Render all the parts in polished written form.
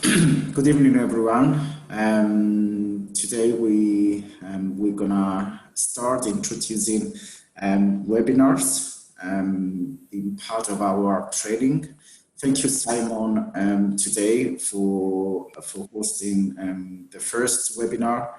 Good evening, everyone. Today we're gonna start introducing webinars in part of our training. Thank you, Simon, today for hosting the first webinar,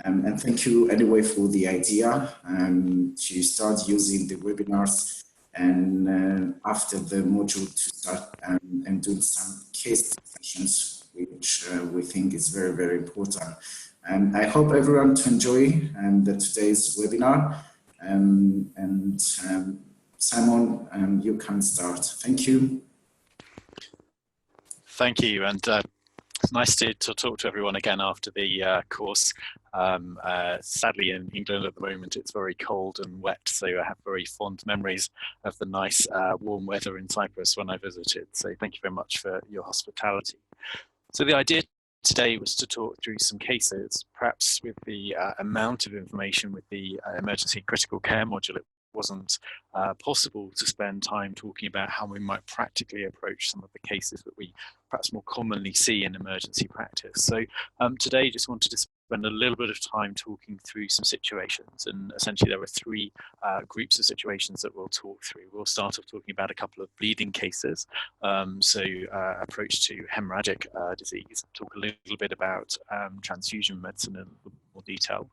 and thank you anyway for the idea to start using the webinars and after the module to start and do some case discussions, which we think is very, very important. I hope everyone to enjoy today's webinar. Simon, you can start. Thank you. Thank you, and it's nice to talk to everyone again after the course. Sadly, in England at the moment, it's very cold and wet, so I have very fond memories of the nice warm weather in Cyprus when I visited. So thank you very much for your hospitality. So the idea today was to talk through some cases, perhaps with the amount of information with the emergency critical care module. It wasn't possible to spend time talking about how we might practically approach some of the cases that we perhaps more commonly see in emergency practice. So today just wanted to spend a little bit of time talking through some situations, and essentially there are three groups of situations that we'll talk through. We'll start off talking about a couple of bleeding cases, approach to hemorrhagic disease, talk a little bit about transfusion medicine in a little more detail,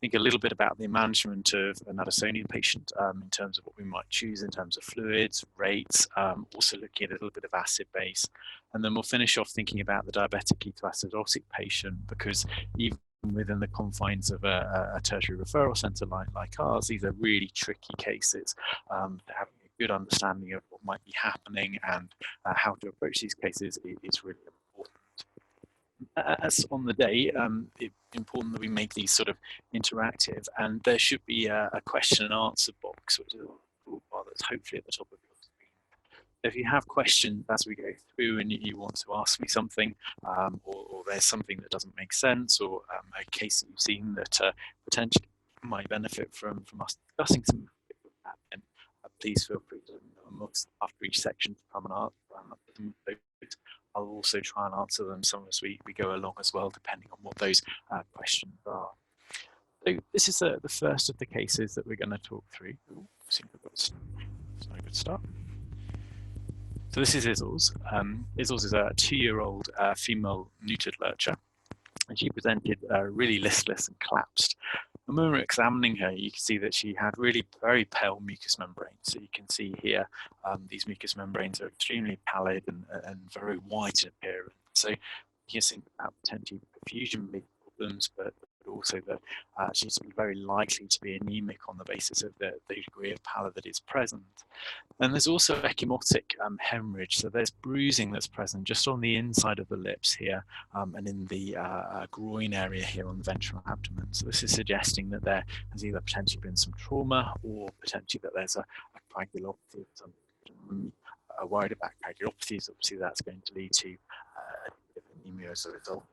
think a little bit about the management of an Addisonian patient in terms of what we might choose in terms of fluids, rates, also looking at a little bit of acid base. And then we'll finish off thinking about the diabetic ketoacidotic patient, because even within the confines of a tertiary referral centre like ours, these are really tricky cases. Having a good understanding of what might be happening and how to approach these cases is really important. As on the day, it's important that we make these sort of interactive, and there should be a question and answer box, which is that's hopefully at the top of your screen. If you have questions as we go through and you want to ask me something, or there's something that doesn't make sense, or a case that you've seen that potentially might benefit from us discussing some of that, then please feel free to, after each section, to come and ask them. I'll also try and answer them some as we go along as well, depending on what those questions are. So this is the first of the cases that we're going to talk through. It's not a good start. So this is Izzles. Izzles is a 2-year-old female neutered lurcher, and she presented really listless and collapsed. And when we were examining her, you can see that she had really very pale mucous membranes. So you can see here, these mucous membranes are extremely pallid and very white in appearance. So you can think about potentially perfusion problems, but also that she's very likely to be anemic on the basis of the degree of pallor that is present. And there's also ecchymotic hemorrhage, so there's bruising that's present just on the inside of the lips here and in the groin area here on the ventral abdomen. So this is suggesting that there has either potentially been some trauma or potentially that there's a coagulopathy. Worried about coagulopathies, obviously that's going to lead to anemia as a result.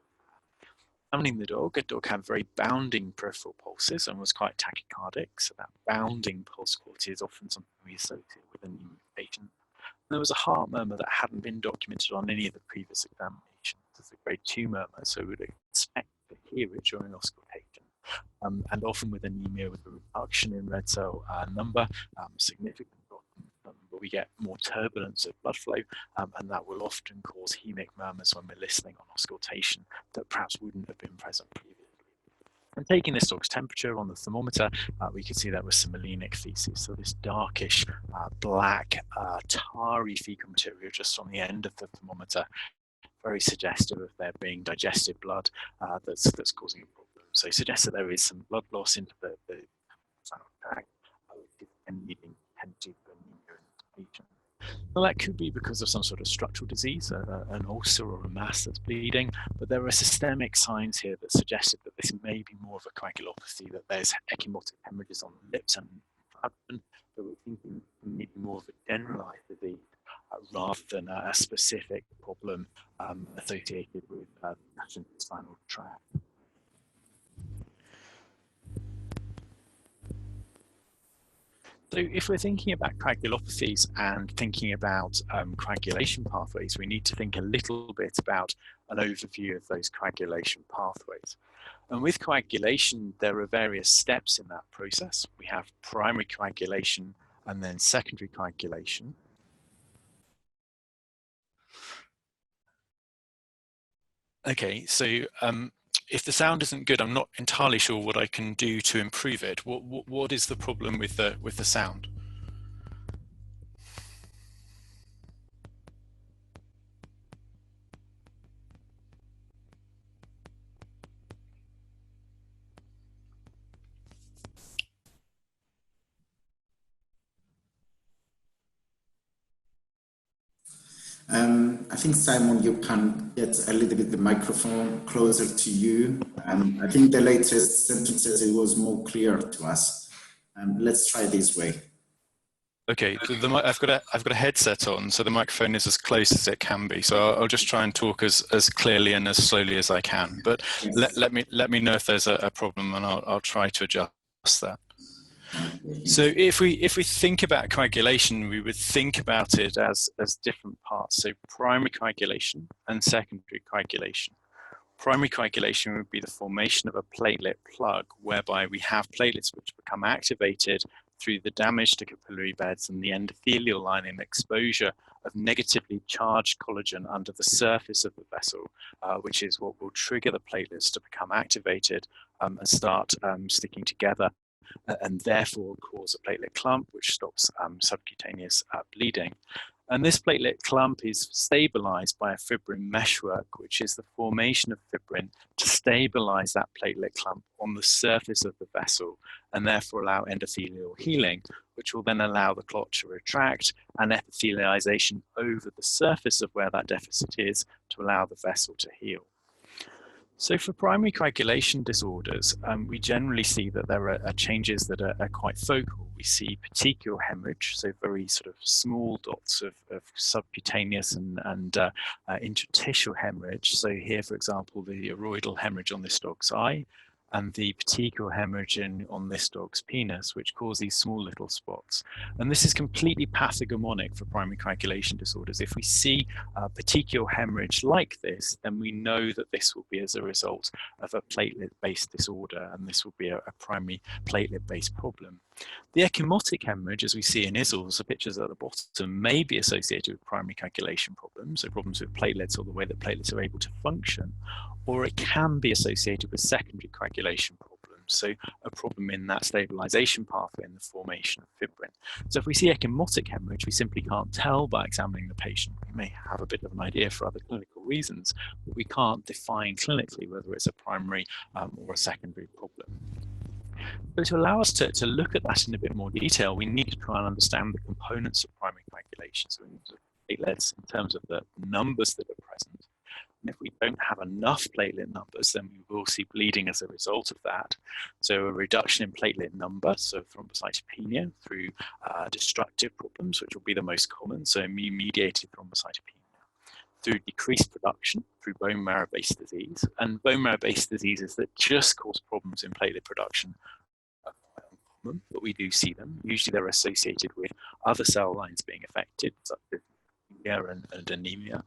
Examining the dog had very bounding peripheral pulses and was quite tachycardic, so that bounding pulse quality is often something we associate with an anemic patient. And there was a heart murmur that hadn't been documented on any of the previous examinations. It's a grade 2 murmur, so we would expect to hear it during auscultation. And often with anemia, with a reduction in red cell number, significant but we get more turbulence of blood flow, and that will often cause hemic murmurs when we're listening on auscultation that perhaps wouldn't have been present previously. And taking this dog's temperature on the thermometer, we could see there was some melenic feces, so this darkish, black, tarry fecal material just on the end of the thermometer, very suggestive of there being digestive blood that's causing a problem. So it suggests that there is some blood loss into the spinal tract, leading potentially to anemia in this patient. Well, that could be because of some sort of structural disease, an ulcer or a mass that's bleeding, but there are systemic signs here that suggested that this may be more of a coagulopathy, that there's ecchymotic hemorrhages on the lips and abdomen, but we're thinking maybe more of a generalized disease rather than a specific problem associated with the spinal tract. So if we're thinking about coagulopathies and thinking about coagulation pathways, we need to think a little bit about an overview of those coagulation pathways. And with coagulation, there are various steps in that process. We have primary coagulation and then secondary coagulation. Okay, so if the sound isn't good, I'm not entirely sure what I can do to improve it. What is the problem with the sound? I think, Simon, you can get a little bit the microphone closer to you. I think the latest sentences, it was more clear to us. Let's try this way. Okay, I've got a headset on, so the microphone is as close as it can be. So I'll just try and talk as clearly and as slowly as I can. But yes, let me know if there's a problem, and I'll try to adjust that. So if we think about coagulation, we would think about it as different parts. So primary coagulation and secondary coagulation. Primary coagulation would be the formation of a platelet plug, whereby we have platelets which become activated through the damage to capillary beds and the endothelial lining exposure of negatively charged collagen under the surface of the vessel, which is what will trigger the platelets to become activated and start sticking together, and therefore cause a platelet clump, which stops subcutaneous bleeding. And this platelet clump is stabilized by a fibrin meshwork, which is the formation of fibrin to stabilize that platelet clump on the surface of the vessel, and therefore allow endothelial healing, which will then allow the clot to retract and epithelialization over the surface of where that deficit is to allow the vessel to heal. So for primary coagulation disorders, we generally see that there are changes that are quite focal. We see petechial hemorrhage, so very sort of small dots of subcutaneous and interstitial hemorrhage. So here, for example, the aroidal hemorrhage on this dog's eye, and the petechial hemorrhage on this dog's penis, which cause these small little spots. And this is completely pathognomonic for primary coagulation disorders. If we see petechial hemorrhage like this, then we know that this will be as a result of a platelet-based disorder, and this will be a primary platelet-based problem. The ecchymotic hemorrhage, as we see in ISLs, the pictures at the bottom, may be associated with primary coagulation problems, so problems with platelets or the way that platelets are able to function, or it can be associated with secondary coagulation problems, so a problem in that stabilization pathway and the formation of fibrin. So if we see ecchymotic hemorrhage, we simply can't tell by examining the patient. We may have a bit of an idea for other clinical reasons, but we can't define clinically whether it's a primary or a secondary problem. But to allow us to look at that in a bit more detail, we need to try and understand the components of primary coagulation. So we need to platelets in terms of the numbers that are present. And if we don't have enough platelet numbers, then we will see bleeding as a result of that. So a reduction in platelet number, so thrombocytopenia through destructive problems, which will be the most common, so immune-mediated thrombocytopenia, through decreased production, through bone marrow-based disease. And bone marrow-based diseases that just cause problems in platelet production are quite uncommon, but we do see them. Usually they're associated with other cell lines being affected, such as leukemia and anemia.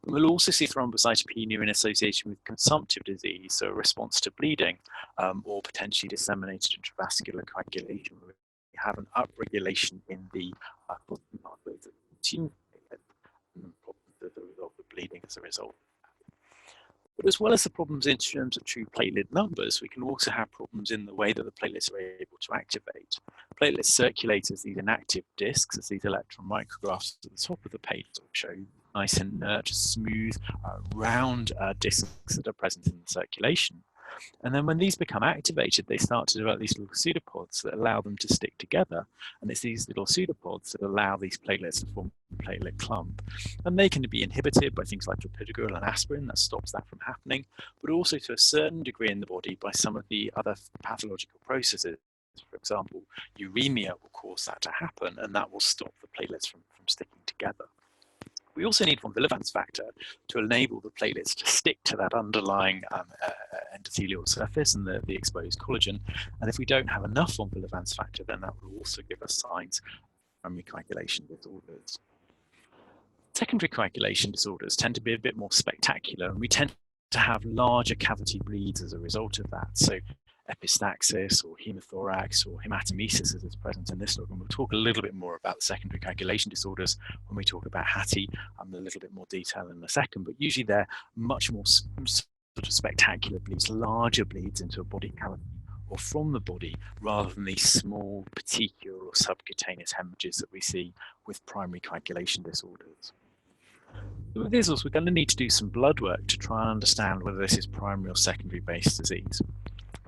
We'll also see thrombocytopenia in association with consumptive disease, so a response to bleeding, or potentially disseminated intravascular coagulation, where we have an upregulation in the pathways of and problems as a result of bleeding as a result. But as well as the problems in terms of true platelet numbers, we can also have problems in the way that the platelets are able to activate. Platelets circulate as these inactive discs, as these electron micrographs at the top of the page will show nice inert, smooth, round discs that are present in the circulation. And then when these become activated, they start to develop these little pseudopods that allow them to stick together. And it's these little pseudopods that allow these platelets to form a platelet clump. And they can be inhibited by things like clopidogrel and aspirin, that stops that from happening, but also to a certain degree in the body by some of the other pathological processes. For example, uremia will cause that to happen, and that will stop the platelets from sticking together. We also need von Willebrand's factor to enable the platelets to stick to that underlying endothelial surface and the exposed collagen. And if we don't have enough von Willebrand's factor, then that will also give us signs of primary coagulation disorders. Secondary coagulation disorders tend to be a bit more spectacular, and we tend to have larger cavity bleeds as a result of that. So epistaxis or hemothorax or hematemesis is present in this log, and we'll talk a little bit more about the secondary coagulation disorders when we talk about HATI a little bit more detail in a second, but usually they're much more sort of spectacular bleeds, larger bleeds into a body cavity or from the body, rather than these small petechial or subcutaneous hemorrhages that we see with primary coagulation disorders. With this also, we're going to need to do some blood work to try and understand whether this is primary or secondary based disease.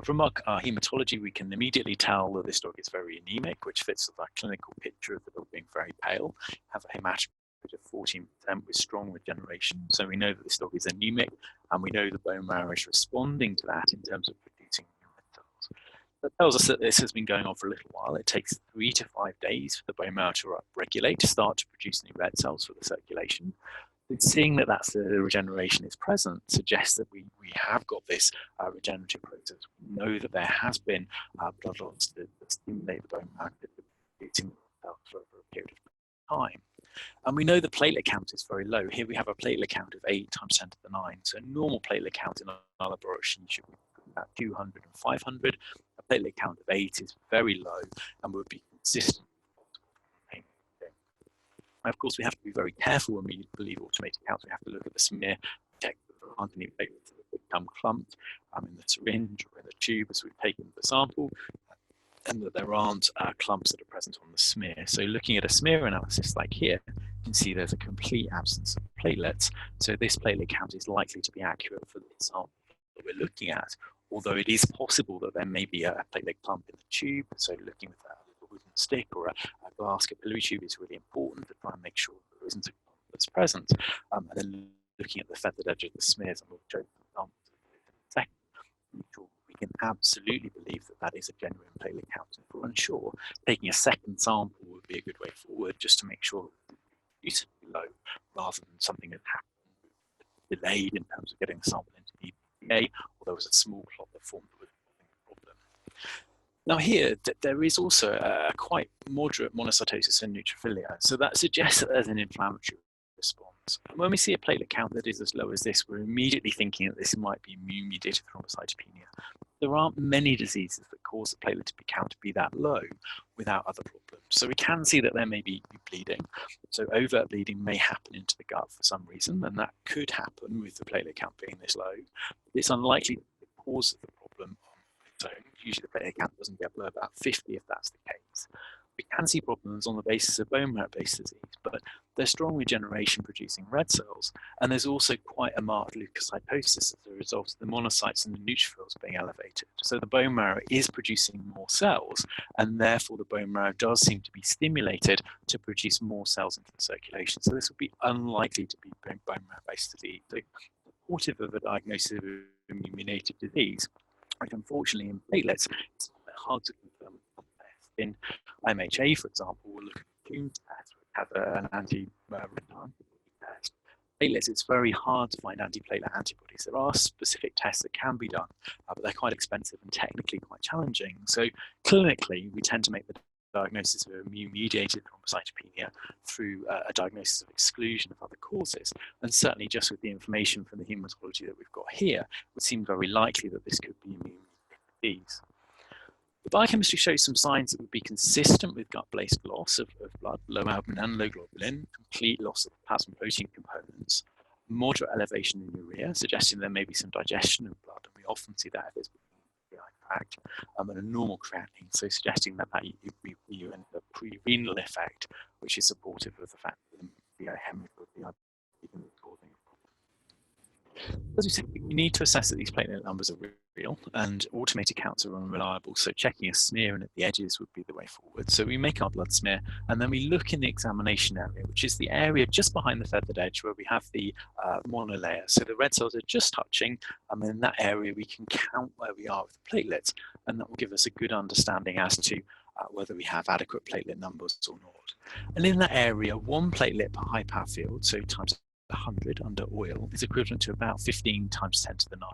From our hematology, we can immediately tell that this dog is very anemic, which fits with our clinical picture of the dog being very pale, have a hematocrit of 14% with strong regeneration. So we know that this dog is anemic, and we know the bone marrow is responding to that in terms of producing red cells. That tells us that this has been going on for a little while. It takes 3 to 5 days for the bone marrow to upregulate, to start to produce new red cells for the circulation. Seeing that the regeneration is present suggests that we have got this regenerative process. We know that there has been blood loss that stimulate the bone marrow producing cells for a period of time. And we know the platelet count is very low. Here we have a platelet count of 8 × 10⁹. So normal platelet count in our laboratory should be about 200 and 500. A platelet count of 8 is very low and would be consistent. Of course, we have to be very careful when we believe automated counts. We have to look at the smear, check that there aren't any platelets that become clumped in the syringe or in the tube as we've taken the sample, and that there aren't clumps that are present on the smear. So looking at a smear analysis like here, you can see there's a complete absence of platelets. So this platelet count is likely to be accurate for the sample that we're looking at, although it is possible that there may be a platelet clump in the tube. So looking with that wooden stick or a glass capillary tube is really important to try and make sure that there isn't a clump that's present. And then looking at the feathered edge of the smears, and we'll show the examples in a second, make sure we can absolutely believe that that is a genuine platelet count. If we're unsure, taking a second sample would be a good way forward, just to make sure that it's low rather than something that happened delayed in terms of getting the sample into the EPA, or there was a small clot that formed with a problem. Now here, there is also a quite moderate monocytosis and neutrophilia. So that suggests that there's an inflammatory response. And when we see a platelet count that is as low as this, we're immediately thinking that this might be immune-mediated thrombocytopenia. There aren't many diseases that cause the platelet count to be that low without other problems. So we can see that there may be bleeding. So overt bleeding may happen into the gut for some reason, and that could happen with the platelet count being this low. It's unlikely that the cause of the problem on its own. Usually the platelet count doesn't get below about 50 if that's the case. We can see problems on the basis of bone marrow-based disease, but there's strong regeneration producing red cells, and there's also quite a marked leukocytosis as a result of the monocytes and the neutrophils being elevated. So the bone marrow is producing more cells, and therefore the bone marrow does seem to be stimulated to produce more cells into the circulation. So this would be unlikely to be bone marrow-based disease. So supportive of a diagnosis of immune-mediated disease, which unfortunately in platelets, it's hard to confirm. In IMHA, for example, we'll look at the Coombs test, which has an anti-retinal test. Platelets, it's very hard to find anti-platelet antibodies. There are specific tests that can be done, but they're quite expensive and technically quite challenging. So clinically, we tend to make the diagnosis of immune-mediated thrombocytopenia through a diagnosis of exclusion of other causes. And certainly just with the information from the hematology that we've got here, it would seem very likely that this could be immune-mediated disease. The biochemistry shows some signs that would be consistent with gut-based loss of blood, low albumin and low globulin, complete loss of plasma protein components, moderate elevation in urea, suggesting there may be some digestion of blood, and we often see that if there's fact, and a normal creatinine, so suggesting that you end up a pre-renal effect, which is supportive of the fact that the hemorrhage would be causing a problem. As we said, we need to assess that these platelet numbers are real, and automated counts are unreliable, so checking a smear and at the edges would be the way forward. So we make our blood smear, and then we look in the examination area, which is the area just behind the feathered edge where we have the monolayer. So the red cells are just touching, and in that area we can count where we are with the platelets, and that will give us a good understanding as to whether we have adequate platelet numbers or not. And in that area, 1 platelet per high power field, so times 100 under oil, is equivalent to about 15 times 10 to the 9.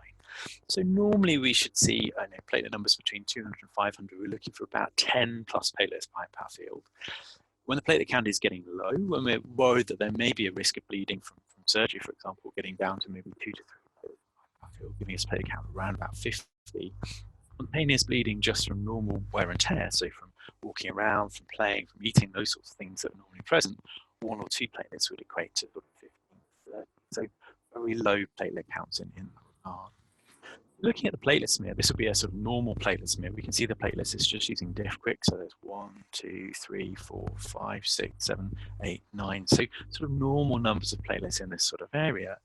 So normally we should see platelet numbers between 200 and 500. We're looking for about 10 plus platelets per high power field. When the platelet count is getting low, when we're worried that there may be a risk of bleeding from surgery, for example, getting down to maybe 2 to 3 platelets per high power field, giving us a platelet count around about 50, spontaneous bleeding just from normal wear and tear, so from walking around, from playing, from eating, those sorts of things that are normally present, 1 or 2 platelets would equate to 15 to 30. So very low platelet counts in that regard. Looking at the platelet smear, this would be a sort of normal platelet smear. We can see the platelets is just using DiffQuick. So there's 1, 2, 3, 4, 5, 6, 7, 8, 9. So sort of normal numbers of platelets in this sort of area.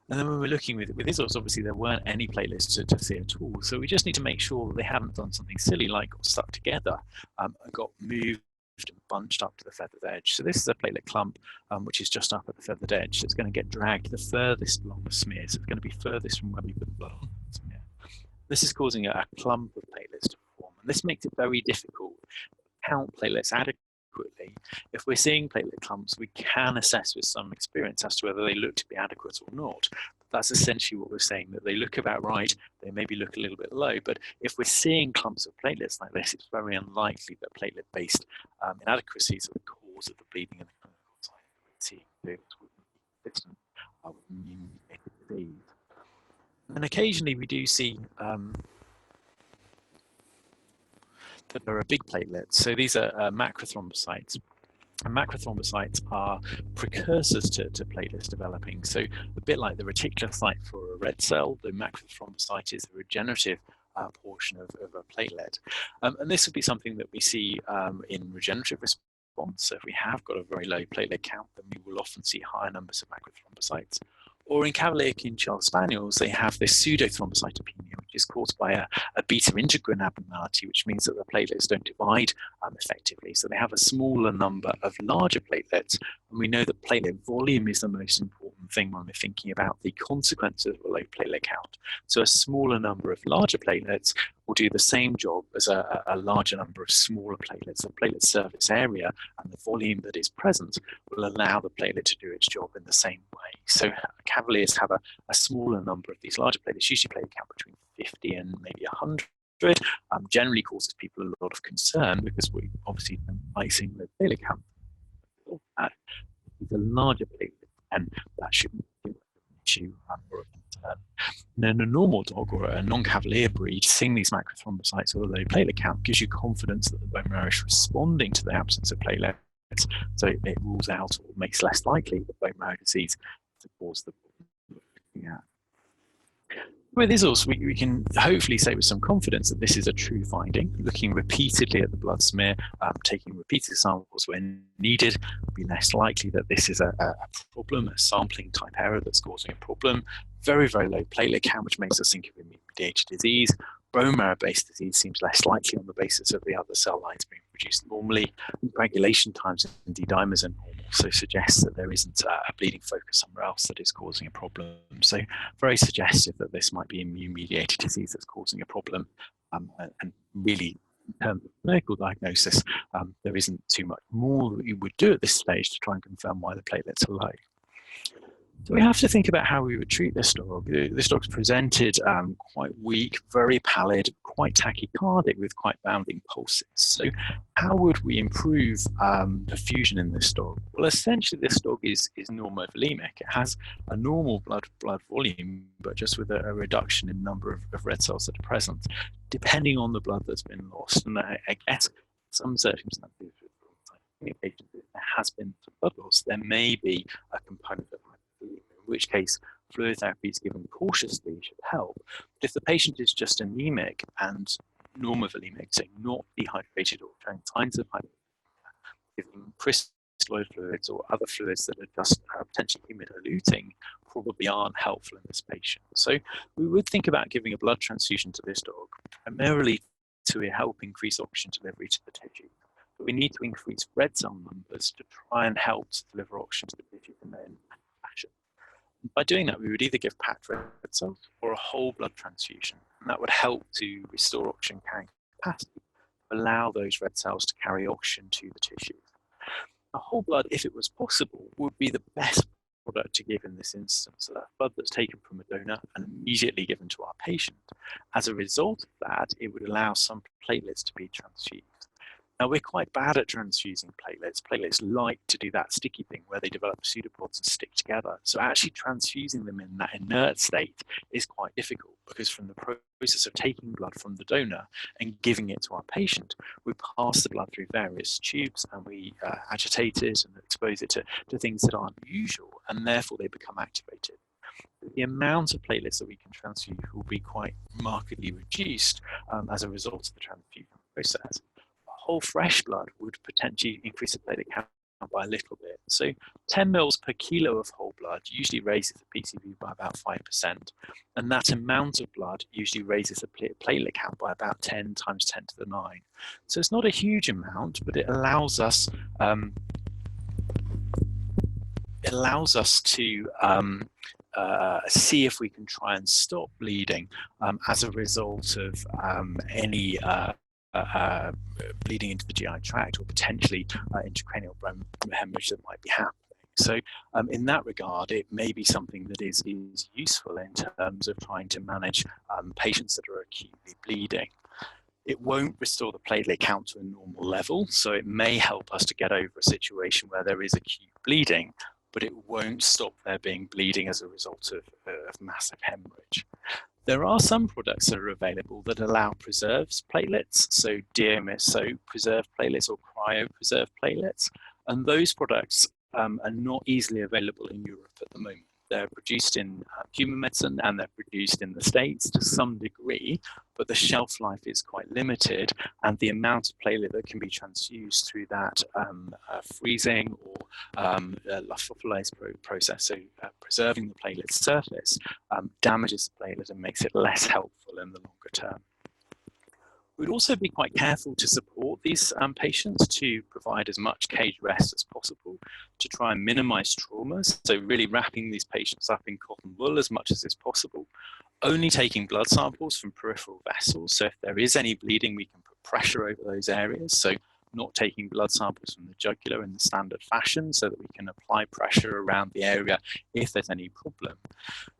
And then when we're looking with ISOS, obviously there weren't any platelets to see at all. So we just need to make sure that they haven't done something silly like got stuck together and got moved and bunched up to the feathered edge. So this is a platelet clump which is just up at the feathered edge. So it's going to get dragged the furthest along the smear. So it's going to be furthest from where we put the blood on the smear. This is causing a clump of platelets to form, and this makes it very difficult to count platelets adequately. If we're seeing platelet clumps, we can assess with some experience as to whether they look to be adequate or not. But that's essentially what we're saying, that they look about right, they maybe look a little bit low, but if we're seeing clumps of platelets like this, it's very unlikely that platelet-based inadequacies are the cause of the bleeding and the clinical signs that we're seeing. It's consistent with immune-mediated disease. And occasionally we do see that there are big platelets. So these are macrothrombocytes. And macrothrombocytes are precursors to platelets developing. So a bit like the reticulocyte for a red cell, the macrothrombocyte is the regenerative portion of a platelet. And this would be something that we see in regenerative response. So if we have got a very low platelet count, then we will often see higher numbers of macrothrombocytes. Or in Cavalier King Charles Spaniels, they have this pseudothrombocytopenia, which is caused by a beta integrin abnormality, which means that the platelets don't divide effectively. So they have a smaller number of larger platelets. And we know that platelet volume is the most important thing when we're thinking about the consequences of a low platelet count. So a smaller number of larger platelets will do the same job as a larger number of smaller platelets. The platelet surface area and the volume that is present will allow the platelet to do its job in the same way. So Cavaliers have a smaller number of these larger platelets, usually platelet count between 50 and maybe 100. Generally causes people a lot of concern because we obviously don't like seeing the platelet count. It's a larger platelet, and that shouldn't be an issue or a concern. And then a normal dog or a non-Cavalier breed, seeing these macrothrombocytes or a low platelet count gives you confidence that the bone marrow is responding to the absence of platelets. So it rules out or makes less likely that bone marrow disease to cause the problem we're looking at. With ISOS, we can hopefully say with some confidence that this is a true finding. Looking repeatedly at the blood smear, taking repeated samples when needed, will be less likely that this is a problem, a sampling type error that's causing a problem. Very, very low platelet count, which makes us think of immune-mediated disease. Bone marrow-based disease seems less likely on the basis of the other cell lines being produced normally. Coagulation times and D-dimers are normal, so suggests that there isn't a bleeding focus somewhere else that is causing a problem. So very suggestive that this might be immune-mediated disease that's causing a problem. And really, in terms of clinical diagnosis, there isn't too much more that you would do at this stage to try and confirm why the platelets are low. So we have to think about how we would treat this dog. This dog's presented quite weak, very pallid, quite tachycardic with quite bounding pulses. So how would we improve perfusion in this dog? Well, essentially this dog is normovolemic. It has a normal blood volume, but just with a reduction in number of red cells that are present, depending on the blood that's been lost. And I guess some circumstances, there has been some blood loss, there may be a component of hypervolemia, in which case fluid therapy is given cautiously should help. But if the patient is just anemic and normovolemic, so not dehydrated or showing signs of hypervolemia, giving crystalloid fluids or other fluids that are just potentially humidiluting probably aren't helpful in this patient. So we would think about giving a blood transfusion to this dog, primarily to help increase oxygen delivery to the tissue. But we need to increase red cell numbers to try and help to deliver oxygen to the tissue in that fashion. And by doing that, we would either give packed red cells or a whole blood transfusion, and that would help to restore oxygen carrying capacity. allow those red cells to carry oxygen to the tissues. A whole blood, if it was possible, would be the best product to give in this instance. So that blood that's taken from a donor and immediately given to our patient. As a result of that, it would allow some platelets to be transfused. Now, we're quite bad at transfusing platelets. Platelets like to do that sticky thing where they develop pseudopods and stick together. So actually transfusing them in that inert state is quite difficult, because from the process of taking blood from the donor and giving it to our patient, we pass the blood through various tubes and we agitate it and expose it to things that aren't usual, and therefore they become activated. The amount of platelets that we can transfuse will be quite markedly reduced as a result of the transfusion process. Whole fresh blood would potentially increase the platelet count by a little bit. So 10 mils per kilo of whole blood usually raises the PCV by about 5%. And that amount of blood usually raises the platelet count by about 10 times 10 to the 9. So it's not a huge amount, but it allows us to see if we can try and stop bleeding as a result of any bleeding into the GI tract, or potentially intracranial hemorrhage that might be happening. So in that regard, it may be something that is useful in terms of trying to manage patients that are acutely bleeding. It won't restore the platelet count to a normal level, so it may help us to get over a situation where there is acute bleeding, but it won't stop there being bleeding as a result of massive hemorrhage. There are some products that are available that allow preserved platelets, so DMSO preserved platelets or cryopreserved platelets, and those products are not easily available in Europe at the moment. They're produced in human medicine and they're produced in the States to some degree, but the shelf life is quite limited, and the amount of platelet that can be transfused through that freezing or lyophilized process, so preserving the platelet surface, damages the platelet and makes it less helpful in the longer term. We'd also be quite careful to support these patients to provide as much cage rest as possible to try and minimize traumas. So really wrapping these patients up in cotton wool as much as is possible. Only taking blood samples from peripheral vessels. So if there is any bleeding, we can put pressure over those areas. So not taking blood samples from the jugular in the standard fashion so that we can apply pressure around the area if there's any problem.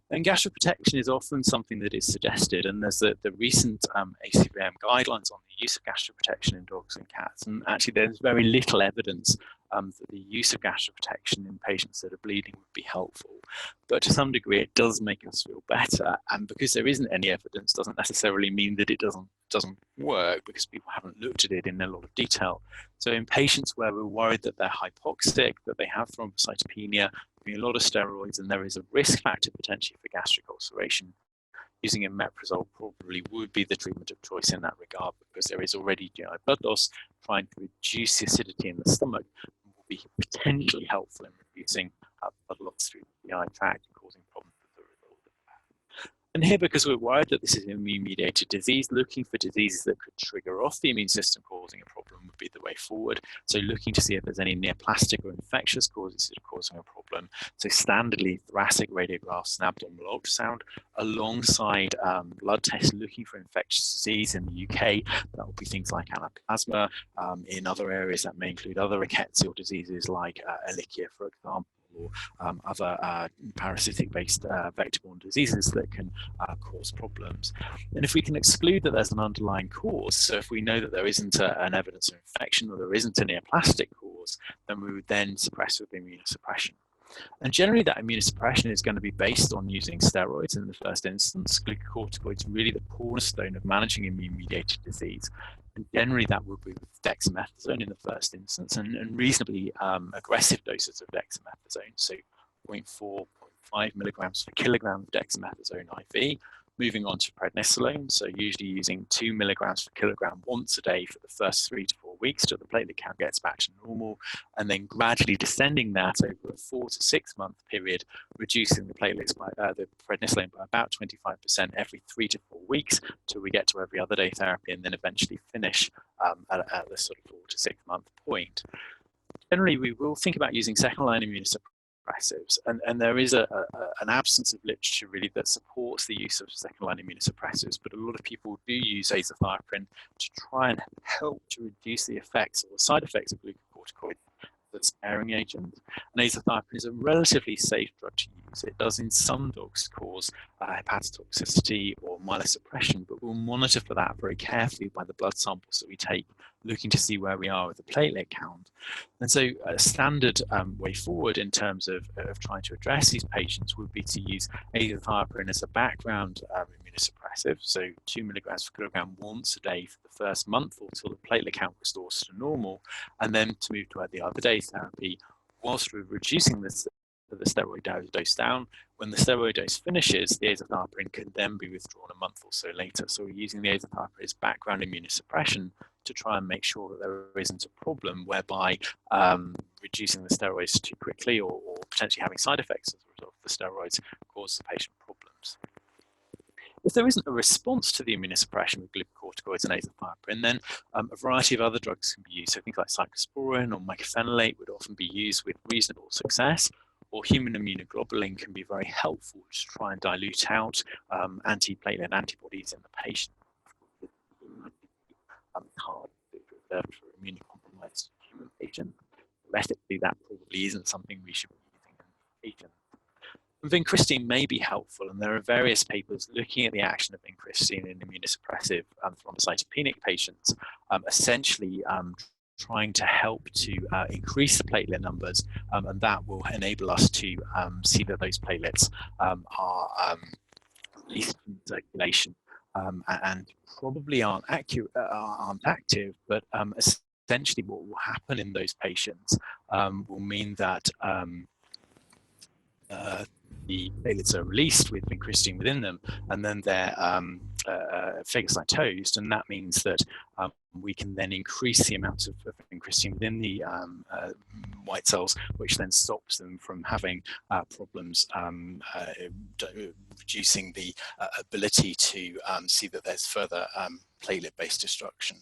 And gastroprotection is often something that is suggested, and there's the recent ACVM guidelines on the use of gastroprotection in dogs and cats, and actually there's very little evidence that the use of gastroprotection in patients that are bleeding would be helpful. But to some degree it does make us feel better, and because there isn't any evidence doesn't necessarily mean that it doesn't work, because people haven't looked at it in a lot of detail. So in patients where we're worried that they're hypoxic, that they have thrombocytopenia, a lot of steroids, and there is a risk factor potentially for gastric ulceration, using omeprazole probably would be the treatment of choice in that regard, because there is already GI blood loss. Trying to reduce the acidity in the stomach will be potentially helpful in reducing blood loss through the GI tract and causing problems as a result of that. And here, because we're worried that this is an immune-mediated disease, looking for diseases that could trigger off the immune system causing a problem would be the way forward. So looking to see if there's any neoplastic or infectious causes that are causing a problem. So standardly thoracic radiographs and abdominal ultrasound, alongside blood tests looking for infectious disease in the UK. That will be things like anaplasma. In other areas that may include other rickettsial diseases like Ehrlichia, for example, or other parasitic-based vector-borne diseases that can cause problems. And if we can exclude that there's an underlying cause, so if we know that there isn't an evidence of infection or there isn't a neoplastic cause, then we would then suppress with immunosuppression. And generally that immunosuppression is going to be based on using steroids in the first instance. Glucocorticoids are really the cornerstone of managing immune-mediated disease. And generally that would be with dexamethasone in the first instance, and reasonably aggressive doses of dexamethasone, so 0.4, 0.5 milligrams per kilogram of dexamethasone IV. Moving on to prednisolone, so usually using 2 milligrams per kilogram once a day for the first 3 to 4 weeks till the platelet count gets back to normal, and then gradually descending that over a 4 to 6 month period, reducing the platelets by the prednisolone by about 25% every 3 to 4 weeks till we get to every other day therapy, and then eventually finish at the sort of 4 to 6 month point. Generally, we will think about using second line immunosuppressants immunosuppressives, and there is an absence of literature really that supports the use of second-line immunosuppressives, but a lot of people do use azathioprine to try and help to reduce the effects or the side effects of glucocorticoids, the sparing agent. And azathioprine is a relatively safe drug to use. It does in some dogs cause hepatotoxicity or myelosuppression, but we'll monitor for that very carefully by the blood samples that we take, looking to see where we are with the platelet count. And so a standard way forward in terms of trying to address these patients would be to use azathioprine as a background immunosuppressive, so 2 milligrams per kilogram once a day for the first month or till the platelet count restores to normal, and then to move to the other day therapy whilst we're reducing the steroid dose down. When the steroid dose finishes, the azathioprine can then be withdrawn a month or so later. So we're using the azathioprine as background immunosuppression to try and make sure that there isn't a problem whereby reducing the steroids too quickly or potentially having side effects as a result of the steroids cause the patient problems. If there isn't a response to the immunosuppression with glucocorticoids and azathioprine, then a variety of other drugs can be used. So things like cyclosporin or mycophenolate would often be used with reasonable success, or human immunoglobulin can be very helpful to try and dilute out anti-platelet antibodies in the patient. Hard for immunocompromised human patients. Theoretically, that probably isn't something we should be using in patients. Vincristine may be helpful, and there are various papers looking at the action of vincristine in immunosuppressive thrombocytopenic patients, essentially trying to help to increase the platelet numbers, and that will enable us to see that those platelets are released from circulation and probably aren't active, but essentially what will happen in those patients will mean that the platelets are released with vincristine within them, and then they're phagocytosed, and that means that we can then increase the amount of vincristine within the white cells, which then stops them from having problems reducing the ability to see that there's further platelet-based destruction.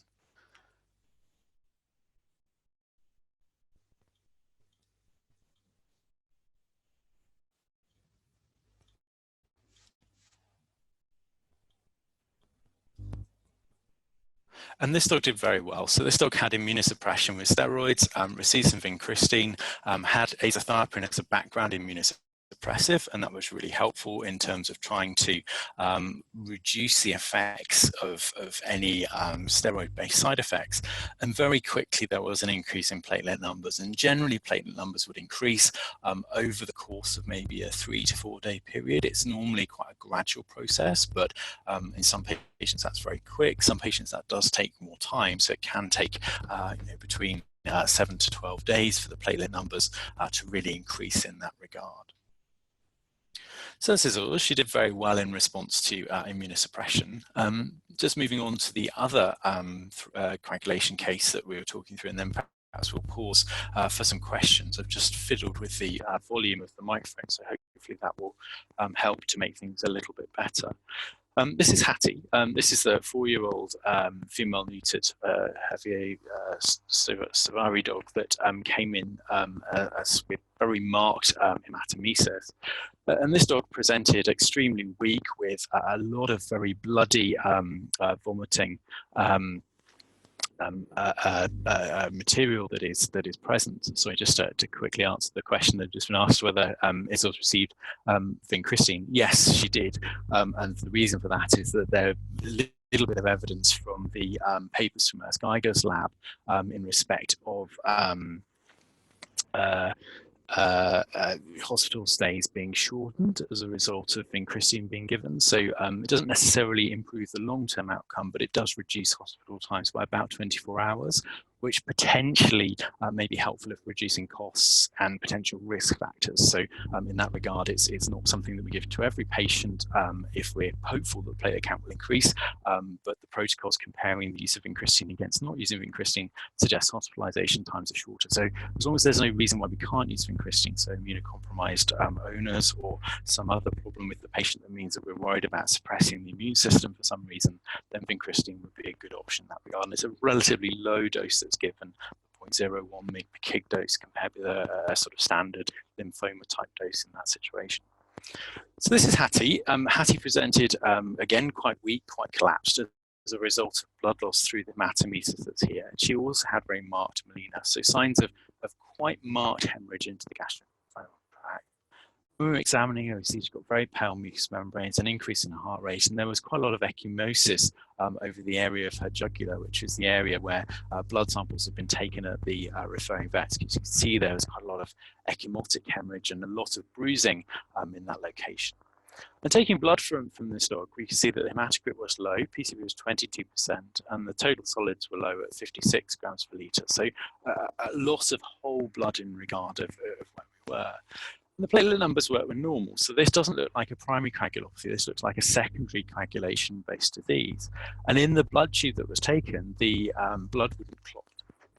And this dog did very well. So this dog had immunosuppression with steroids, received some vincristine, had azathioprine as a background immunosuppressive, and that was really helpful in terms of trying to reduce the effects of any steroid-based side effects. And very quickly there was an increase in platelet numbers, and generally platelet numbers would increase over the course of maybe a 3 to 4 day period. It's normally quite a gradual process, but in some patients that's very quick. Some patients that does take more time, so it can take between 7 to 12 days for the platelet numbers to really increase in that regard. So this is all. She did very well in response to immunosuppression. Just moving on to the other coagulation case that we were talking through, and then perhaps we'll pause for some questions. I've just fiddled with the volume of the microphone, so hopefully that will help to make things a little bit better. This is Hattie. This is the 4-year-old female neutered Javier Savari dog that came in with very marked hematemesis. And this dog presented extremely weak with a lot of very bloody vomiting material that is present. So just to quickly answer the question that had just been asked, whether Isol's received vincristine. Yes, she did, and the reason for that is that there little bit of evidence from the papers from Urs Geiger's lab in respect of hospital stays being shortened as a result of vincristine being given. So it doesn't necessarily improve the long-term outcome, but it does reduce hospital times by about 24 hours, which potentially may be helpful if reducing costs and potential risk factors. So in that regard, it's not something that we give to every patient if we're hopeful that the platelet count will increase, but the protocols comparing the use of vincristine against not using vincristine suggests hospitalization times are shorter. So as long as there's no reason why we can't use vincristine, so immunocompromised owners or some other problem with the patient that means that we're worried about suppressing the immune system for some reason, then vincristine would be a good option in that regard. And it's a relatively low dose that's given, 0.01 mg per kg dose compared with a sort of standard lymphoma type dose in that situation. So this is Hattie. Hattie presented, again, quite weak, quite collapsed as a result of blood loss through the hematometer that's here. And she also had very marked melena, so signs of quite marked hemorrhage into the gastrointestinal tract. When we were examining her, we see she got very pale mucous membranes, an increase in her heart rate, and there was quite a lot of ecchymosis over the area of her jugular, which is the area where blood samples have been taken at the referring vet. As you can see, there was quite a lot of ecchymotic hemorrhage and a lot of bruising in that location. And taking blood from this dog, we can see that the hematocrit was low, PCV was 22%, and the total solids were low at 56 grams per litre. So a lot of whole blood in regard of where we were. And the platelet numbers were normal. So this doesn't look like a primary coagulopathy. This looks like a secondary coagulation-based disease. And in the blood tube that was taken, the blood wouldn't clot.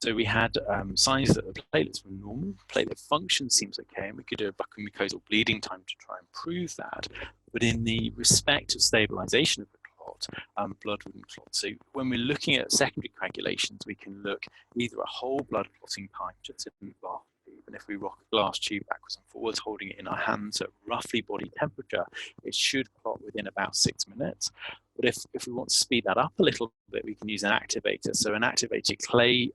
So we had signs that the platelets were normal, platelet function seems okay, and we could do a buccal-mucosal bleeding time to try and prove that. But in the respect of stabilization of the clot, blood wouldn't clot. So when we're looking at secondary coagulations, we can look either a whole blood clotting pipe, just in the glass tube, and if we rock a glass tube backwards and forwards, holding it in our hands at roughly body temperature, it should clot within about 6 minutes. But if we want to speed that up a little bit, we can use an activator. So an activated clay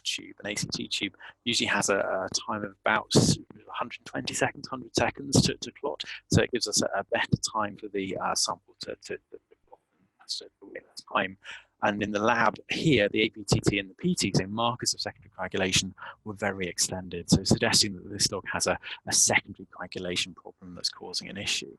tube, an ACT tube, usually has a time of about 120 seconds, 100 seconds to clot. So it gives us a better time for the sample to clot. That's the way that's time. And in the lab here, the APTT and the PT, so markers of secondary coagulation, were very extended. So suggesting that this dog has a secondary coagulation problem that's causing an issue.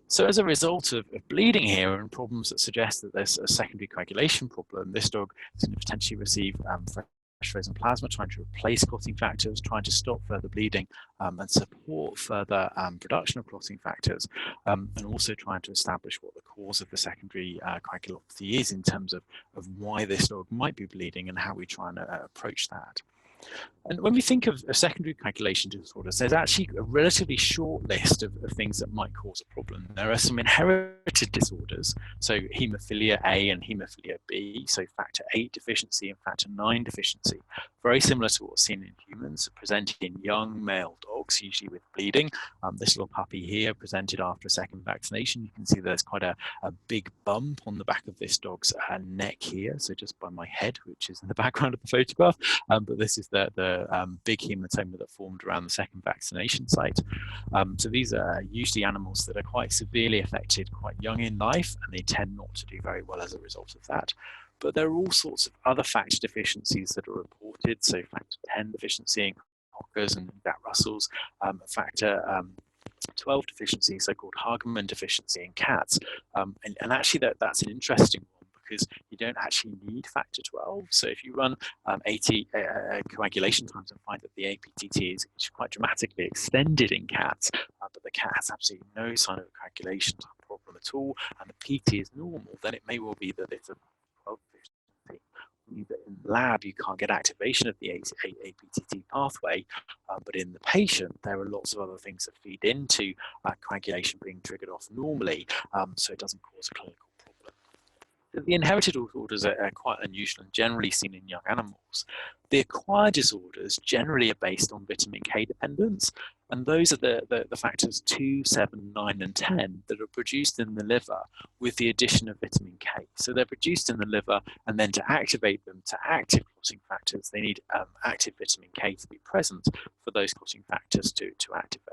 So as a result of bleeding here and problems that suggest that there's a secondary coagulation problem, this dog is going to potentially receive fresh frozen plasma, trying to replace clotting factors, trying to stop further bleeding and support further production of clotting factors, and also trying to establish what the cause of the secondary coagulopathy is in terms of why this dog might be bleeding and how we try and approach that. And when we think of secondary coagulation disorders, there's actually a relatively short list of things that might cause a problem. There are some inherited disorders, so haemophilia A and haemophilia B, so factor 8 deficiency and factor 9 deficiency, very similar to what's seen in humans, presented in young male dogs, usually with bleeding. This little puppy here presented after a second vaccination. You can see there's quite a big bump on the back of this dog's neck here, so just by my head, which is in the background of the photograph, but this is the big hematoma that formed around the second vaccination site. So these are usually animals that are quite severely affected quite young in life, and they tend not to do very well as a result of that. But there are all sorts of other factor deficiencies that are reported, so factor 10 deficiency in cockers and Jack Russells, factor 12 deficiency, so-called Hagemann deficiency in cats. And actually that's an interesting one, because you don't actually need factor 12. So if you run 80 coagulation times and find that the APTT is quite dramatically extended in cats, but the cat has absolutely no sign of a coagulation problem at all, and the PT is normal, then it may well be that it's a 12 deficiency. In the lab, you can't get activation of the APTT pathway, but in the patient, there are lots of other things that feed into coagulation being triggered off normally, so it doesn't cause a clinical problem. The inherited disorders are quite unusual and generally seen in young animals. The acquired disorders generally are based on vitamin K dependence, and those are the factors 2, 7, 9, and 10 that are produced in the liver with the addition of vitamin K. So they're produced in the liver, and then to activate them to active clotting factors, they need active vitamin K to be present for those clotting factors to activate.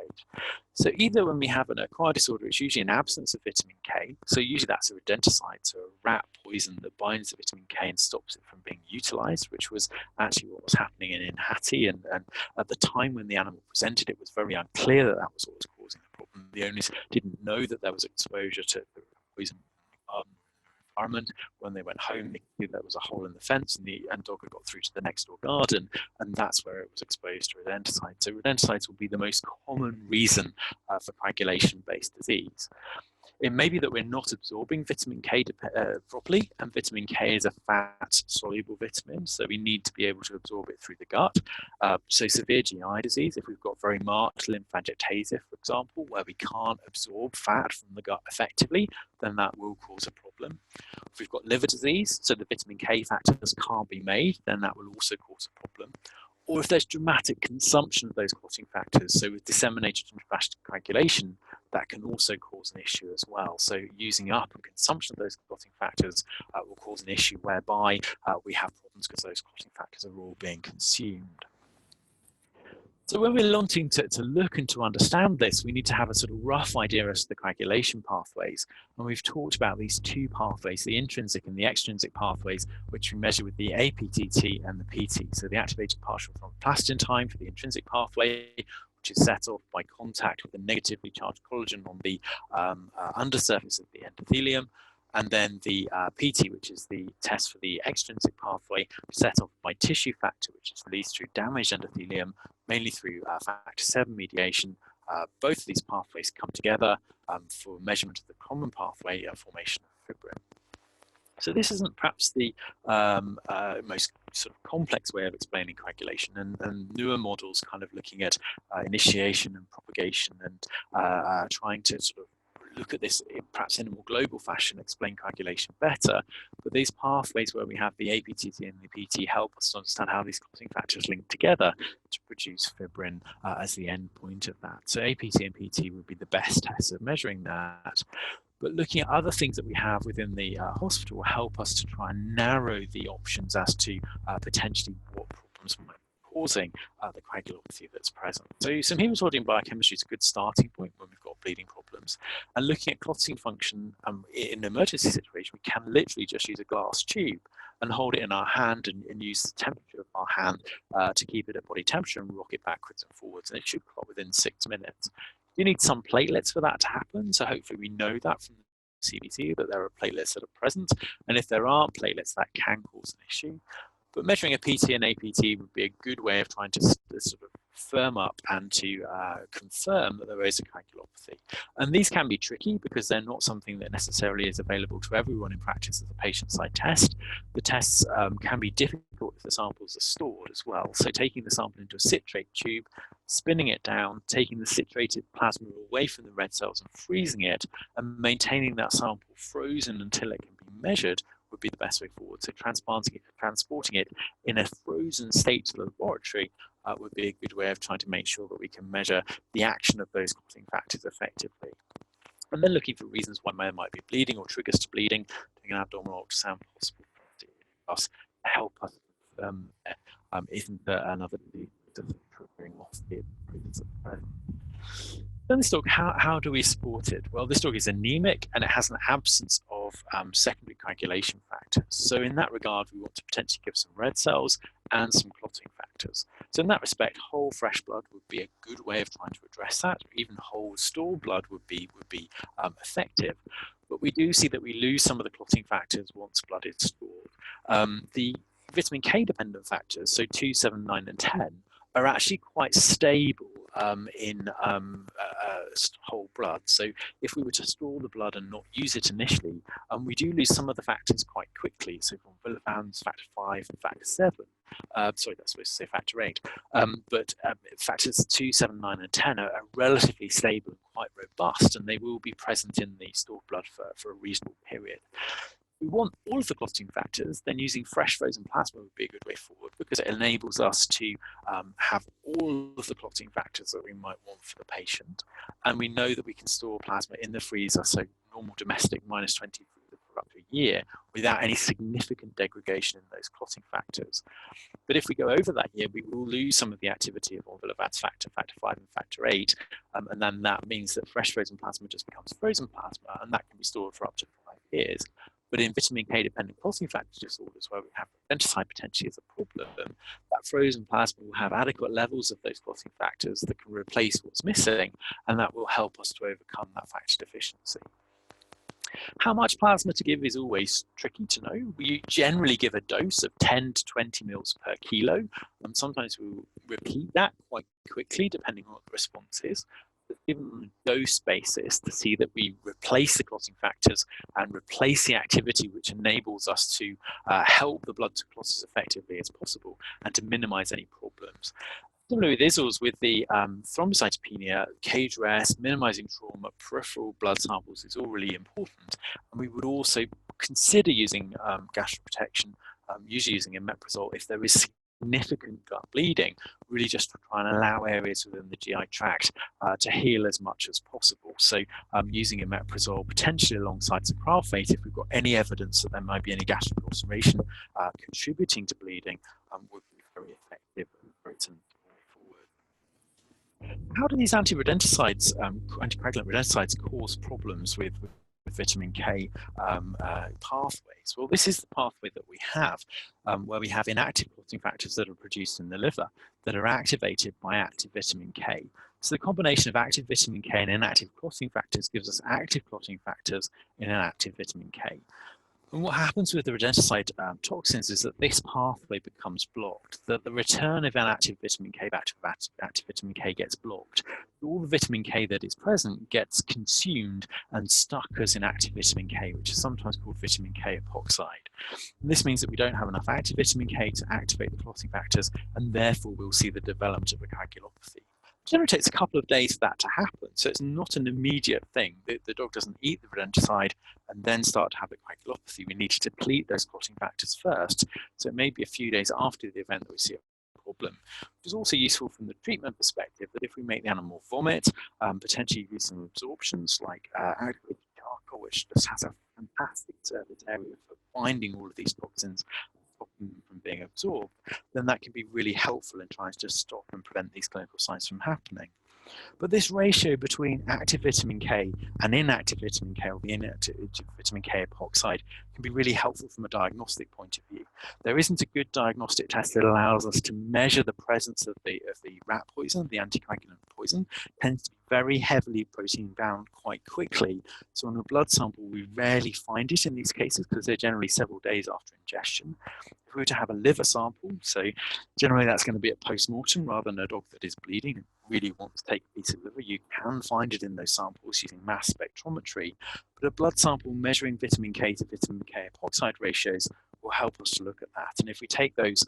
So either when we have an acquired disorder, it's usually an absence of vitamin K. So usually that's a rodenticide, so a rat poison that binds the vitamin K and stops it from being utilized, which was actually what was happening in Hattie. And at the time when the animal presented, it was very unclear that was what was causing the problem. The owners didn't know that there was exposure to the poison environment. When they went home, they knew there was a hole in the fence, and the dog had got through to the next door garden, and that's where it was exposed to rodenticide. So rodenticides will be the most common reason for coagulation-based disease. It may be that we're not absorbing vitamin K properly, and vitamin K is a fat-soluble vitamin, so we need to be able to absorb it through the gut. So severe GI disease, if we've got very marked lymphangiectasia, for example, where we can't absorb fat from the gut effectively, then that will cause a problem. If we've got liver disease, so the vitamin K factors can't be made, then that will also cause a problem. Or if there's dramatic consumption of those clotting factors, so with disseminated intrahepatic coagulation, that can also cause an issue as well. So using up and consumption of those clotting factors will cause an issue whereby we have problems because those clotting factors are all being consumed. So when we're wanting to look and to understand this, we need to have a sort of rough idea as to the coagulation pathways. And we've talked about these two pathways, the intrinsic and the extrinsic pathways, which we measure with the APTT and the PT. So the activated partial thromboplastin time for the intrinsic pathway, which is set off by contact with a negatively charged collagen on the undersurface of the endothelium. And then the PT, which is the test for the extrinsic pathway, set off by tissue factor, which is released through damaged endothelium, mainly through factor 7 mediation. Both of these pathways come together for measurement of the common pathway formation of fibrin. So this isn't perhaps the most sort of complex way of explaining coagulation, and newer models kind of looking at initiation and propagation and trying to sort of look at this perhaps in a more global fashion, explain coagulation better. But these pathways where we have the APTT and the PT help us to understand how these clotting factors link together to produce fibrin as the end point of that. So APT and PT would be the best tests of measuring that. But looking at other things that we have within the hospital will help us to try and narrow the options as to potentially what problems might causing the coagulopathy that's present. So some hematology biochemistry is a good starting point when we've got bleeding problems. And looking at clotting function in an emergency situation, we can literally just use a glass tube and hold it in our hand and use the temperature of our hand to keep it at body temperature and rock it backwards and forwards, and it should clot within 6 minutes. You need some platelets for that to happen, so hopefully we know that from the CBC that there are platelets that are present, and if there aren't platelets, that can cause an issue. But measuring a PT and APT would be a good way of trying to sort of firm up and to confirm that there is a coagulopathy. And these can be tricky because they're not something that necessarily is available to everyone in practice as a patient-side test. The tests can be difficult if the samples are stored as well. So taking the sample into a citrate tube, spinning it down, taking the citrated plasma away from the red cells and freezing it, and maintaining that sample frozen until it can be measured would be the best way forward. So transporting it in a frozen state to the laboratory would be a good way of trying to make sure that we can measure the action of those clotting factors effectively. And then looking for reasons why there might be bleeding or triggers to bleeding, doing an abdominal ultrasound possible to help us isn't another disease triggering off the present. Then this dog, how do we support it? Well, this dog is anemic and it has an absence of secondary coagulation factors. So in that regard, we want to potentially give some red cells and some clotting factors. So in that respect, whole fresh blood would be a good way of trying to address that. Even whole stored blood would be effective. But we do see that we lose some of the clotting factors once blood is stored. The vitamin K dependent factors, so 2, 7, 9, and 10, are actually quite stable in whole blood. So if we were to store the blood and not use it initially, we do lose some of the factors quite quickly. So from Villefran's factor 5 and factor 7, sorry, that's supposed to say factor 8, but factors 2, 7, 9, and 10 are relatively stable and quite robust, and they will be present in the stored blood for a reasonable period. We want all of the clotting factors, then using fresh frozen plasma would be a good way forward because it enables us to have all of the clotting factors that we might want for the patient. And we know that we can store plasma in the freezer, so normal domestic -20 for up to a year, without any significant degradation in those clotting factors. But if we go over that year, we will lose some of the activity of von Willebrand's factor 5 and factor 8, and then that means that fresh frozen plasma just becomes frozen plasma, and that can be stored for up to 5 years. But in vitamin K dependent clotting factor disorders where we have rodenticides potentially as a problem, that frozen plasma will have adequate levels of those clotting factors that can replace what's missing, and that will help us to overcome that factor deficiency. How much plasma to give is always tricky to know. We generally give a dose of 10 to 20 mils per kilo, and sometimes we'll repeat that quite quickly depending on what the response is. The given on a dose basis to see that we replace the clotting factors and replace the activity which enables us to help the blood to clot as effectively as possible and to minimize any problems. Similarly with ISLs, with the thrombocytopenia, cage rest, minimizing trauma, peripheral blood samples is all really important. And we would also consider using gastroprotection, usually using omeprazole if there is significant gut bleeding, really just to try and allow areas within the GI tract to heal as much as possible. So using omeprazole potentially alongside sucralfate, if we've got any evidence that there might be any gastric ulceration contributing to bleeding, would be very effective and very forward. How do these anti-rodenticides, anticoagulant rodenticides, cause problems with vitamin K pathways? Well, this is the pathway that we have, where we have inactive clotting factors that are produced in the liver that are activated by active vitamin K. So the combination of active vitamin K and inactive clotting factors gives us active clotting factors in inactive vitamin K. And what happens with the rodenticide toxins is that this pathway becomes blocked, that the return of inactive vitamin K back to active vitamin K gets blocked. All the vitamin K that is present gets consumed and stuck as inactive vitamin K, which is sometimes called vitamin K epoxide. And this means that we don't have enough active vitamin K to activate the clotting factors, and therefore we'll see the development of a coagulopathy. It generally takes a couple of days for that to happen, so it's not an immediate thing. The dog doesn't eat the rodenticide and then start to have a coagulopathy. We need to deplete those clotting factors first, so it may be a few days after the event that we see a problem, which is also useful from the treatment perspective, that if we make the animal vomit, potentially use some absorptions like activated charcoal, which just has a fantastic surface area for binding all of these toxins, from being absorbed, then that can be really helpful in trying to just stop and prevent these clinical signs from happening. But this ratio between active vitamin K and inactive vitamin K, or the inactive vitamin K epoxide, can be really helpful from a diagnostic point of view. There isn't a good diagnostic test that allows us to measure the presence of the rat poison, the anticoagulant poison. It tends to be very heavily protein bound quite quickly. So on a blood sample, we rarely find it in these cases because they're generally several days after ingestion. If we were to have a liver sample, so generally that's going to be at post-mortem rather than a dog that is bleeding and really wants to take a piece of liver, you can find it in those samples using mass spectrometry. But a blood sample measuring vitamin K to vitamin K epoxide ratios will help us to look at that. And if we take those,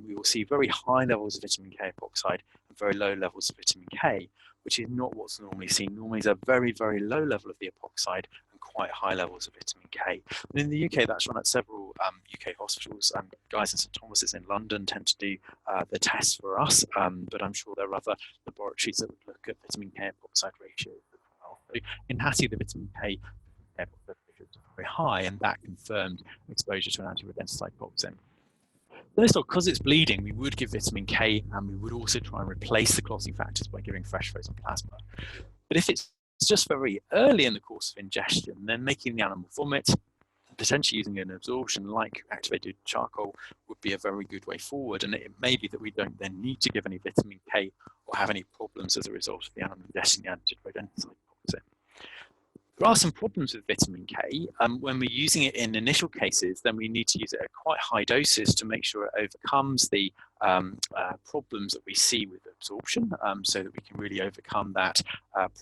we will see very high levels of vitamin K epoxide and very low levels of vitamin K, which is not what's normally seen. Normally is a very, very low level of the epoxide and quite high levels of vitamin K. And in the UK, that's run at several UK hospitals. Guys in St Thomas's in London tend to do the tests for us, but I'm sure there are other laboratories that would look at vitamin K epoxide ratios as well. So in Hattie, the vitamin K epoxide ratios are very high, and that confirmed exposure to an anti-rodenticide toxin. Because it's bleeding, we would give vitamin K, and we would also try and replace the clotting factors by giving fresh frozen plasma. But if it's just very early in the course of ingestion, then making the animal vomit, potentially using an absorption like activated charcoal would be a very good way forward. And it may be that we don't then need to give any vitamin K or have any problems as a result of the animal ingesting the anti-rodenticide toxin. There are some problems with vitamin K. When we're using it in initial cases, then we need to use it at quite high doses to make sure it overcomes the problems that we see with absorption, so that we can really overcome that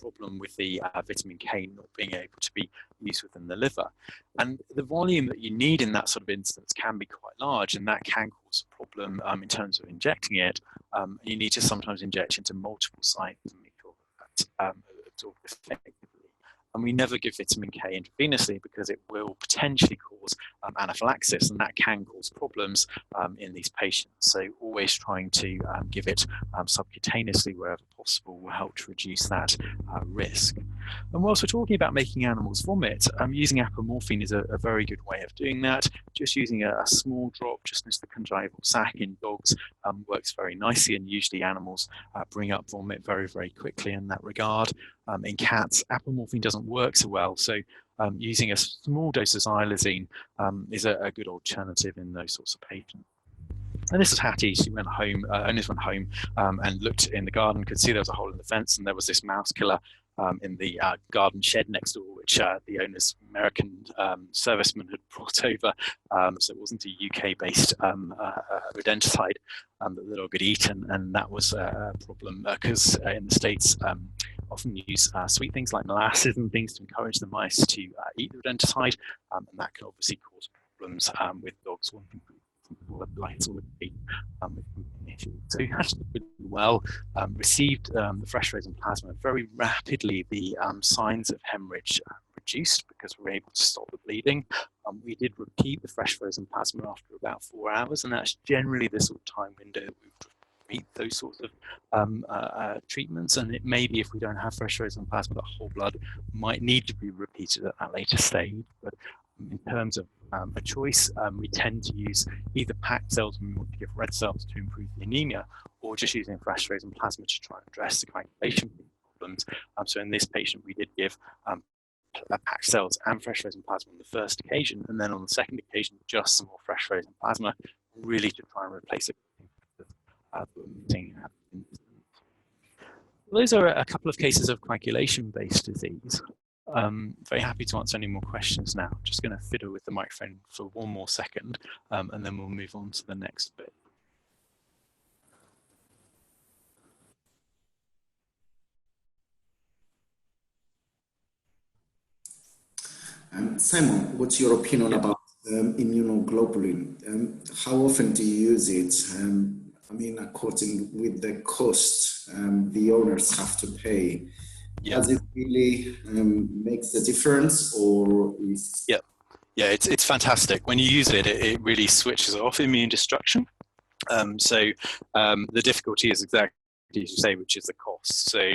problem with the vitamin K not being able to be used within the liver. And the volume that you need in that sort of instance can be quite large, and that can cause a problem in terms of injecting it. You need to sometimes inject into multiple sites to make sure that absorbed effectively. And we never give vitamin K intravenously because it will potentially cause anaphylaxis, and that can cause problems in these patients. So always trying to give it subcutaneously wherever possible will help to reduce that risk. And whilst we're talking about making animals vomit, using apomorphine is a very good way of doing that. Just using a small drop just into the conjugal sac in dogs works very nicely, and usually animals bring up vomit very, very quickly in that regard. In cats, apomorphine doesn't work so well, so using a small dose of xylazine is a good alternative in those sorts of patients. And this is Hattie. She went home, owners went home and looked in the garden, could see there was a hole in the fence, and there was this mouse killer in the garden shed next door, which the owner's American serviceman had brought over. So it wasn't a UK-based rodenticide that the dog had eaten, and that was a problem because in the States, often use sweet things like molasses and things to encourage the mice to eat the rodenticide, and that can obviously cause problems with dogs wanting lights all the with issues. So he actually did really well, received the fresh frozen plasma. Very rapidly, the signs of hemorrhage reduced because we were able to stop the bleeding. We did repeat the fresh frozen plasma after about 4 hours, and that's generally the sort of time window that we would repeat those sorts of treatments. And it may be, if we don't have fresh frozen plasma, the whole blood might need to be repeated at that later stage. But in terms of a choice, we tend to use either packed cells when we want to give red cells to improve the anemia, or just using fresh frozen plasma to try and address the coagulation problems. So in this patient, we did give packed cells and fresh frozen plasma on the first occasion, and then on the second occasion, just some more fresh frozen plasma, really to try and replace it. Those are a couple of cases of coagulation-based disease. Very happy to answer any more questions now. Just going to fiddle with the microphone for one more second, and then we'll move on to the next bit. Simon, what's your opinion about immunoglobulin? How often do you use it? I mean, according with the cost the owners have to pay, does it really makes the difference, or is? Yeah, it's fantastic. When you use it, it really switches off immune destruction. The difficulty is exactly as you say, which is the cost. So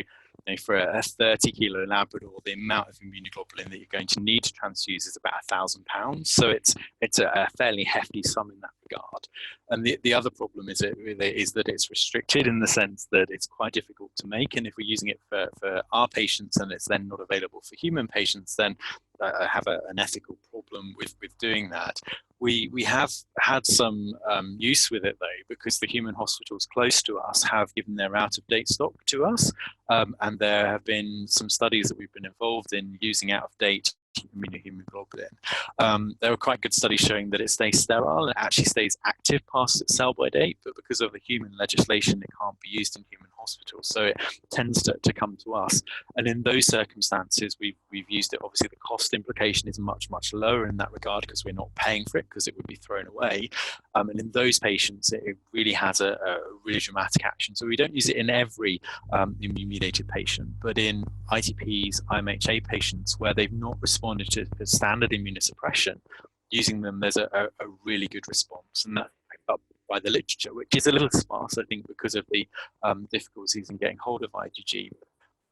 for a 30-kilo Labrador, the amount of immunoglobulin that you're going to need to transfuse is about £1,000. So it's a fairly hefty sum in that regard. And the other problem is that it's restricted in the sense that it's quite difficult to make. And if we're using it for our patients and it's then not available for human patients, then I have an ethical problem with doing that. We have had some use with it, though, because the human hospitals close to us have given their out-of-date stock to us. And there have been some studies that we've been involved in using out-of-date immunoglobulin. There are quite good studies showing that it stays sterile. It actually stays active past its sell-by date, but because of the human legislation, it can't be used in human hospitals. So it tends to come to us. And in those circumstances, we've used it. Obviously, the cost implication is much, much lower in that regard because we're not paying for it because it would be thrown away. And in those patients, it really has a really dramatic action. So we don't use it in every immune-mediated patient, but in ITPs, IMHA patients where they've not responded to the standard immunosuppression, using them, there's a really good response. And that's backed up by the literature, which is a little sparse, I think, because of the difficulties in getting hold of IgG.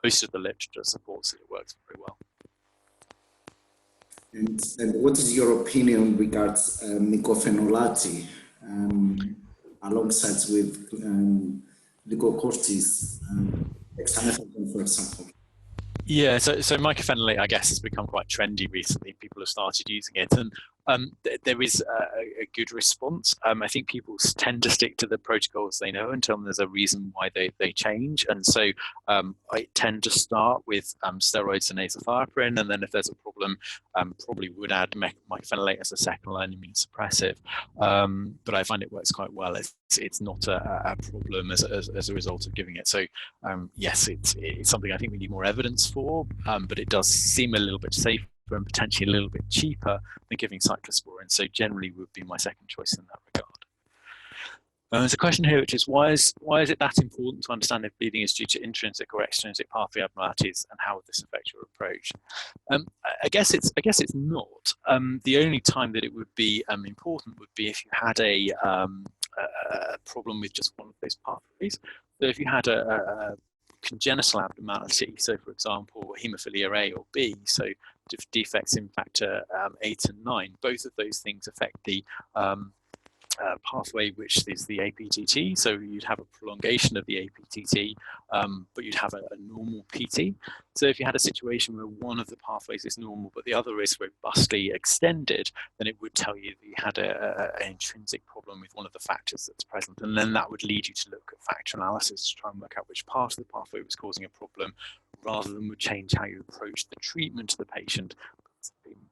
Most of the literature supports that it works very well. And what is your opinion regards mycophenolate alongside with glucocorticoids, dexamethasone, for example? Yeah, so mycophenolate, I guess, has become quite trendy recently. People have started using it, and there is a good response. I think people tend to stick to the protocols they know until there's a reason why they change. And so I tend to start with steroids and azathioprine, and then if there's a problem, probably would add mycophenolate as a second-line immunosuppressive. But I find it works quite well. It's not a problem as a result of giving it. So yes, it's something I think we need more evidence for, but it does seem a little bit safer and potentially a little bit cheaper than giving cyclosporin. So generally would be my second choice in that regard. There's a question here, which is why is it that important to understand if bleeding is due to intrinsic or extrinsic pathway abnormalities, and how would this affect your approach? I guess it's not. The only time that it would be important would be if you had a problem with just one of those pathways. So if you had a congenital abnormality, so for example, hemophilia A or B, so defects in factor 8 and 9, both of those things affect the pathway, which is the APTT. So you'd have a prolongation of the APTT, but you'd have a normal PT. So if you had a situation where one of the pathways is normal, but the other is robustly extended, then it would tell you that you had an intrinsic problem with one of the factors that's present. And then that would lead you to look at factor analysis to try and work out which part of the pathway was causing a problem, rather than would change how you approach the treatment to the patient.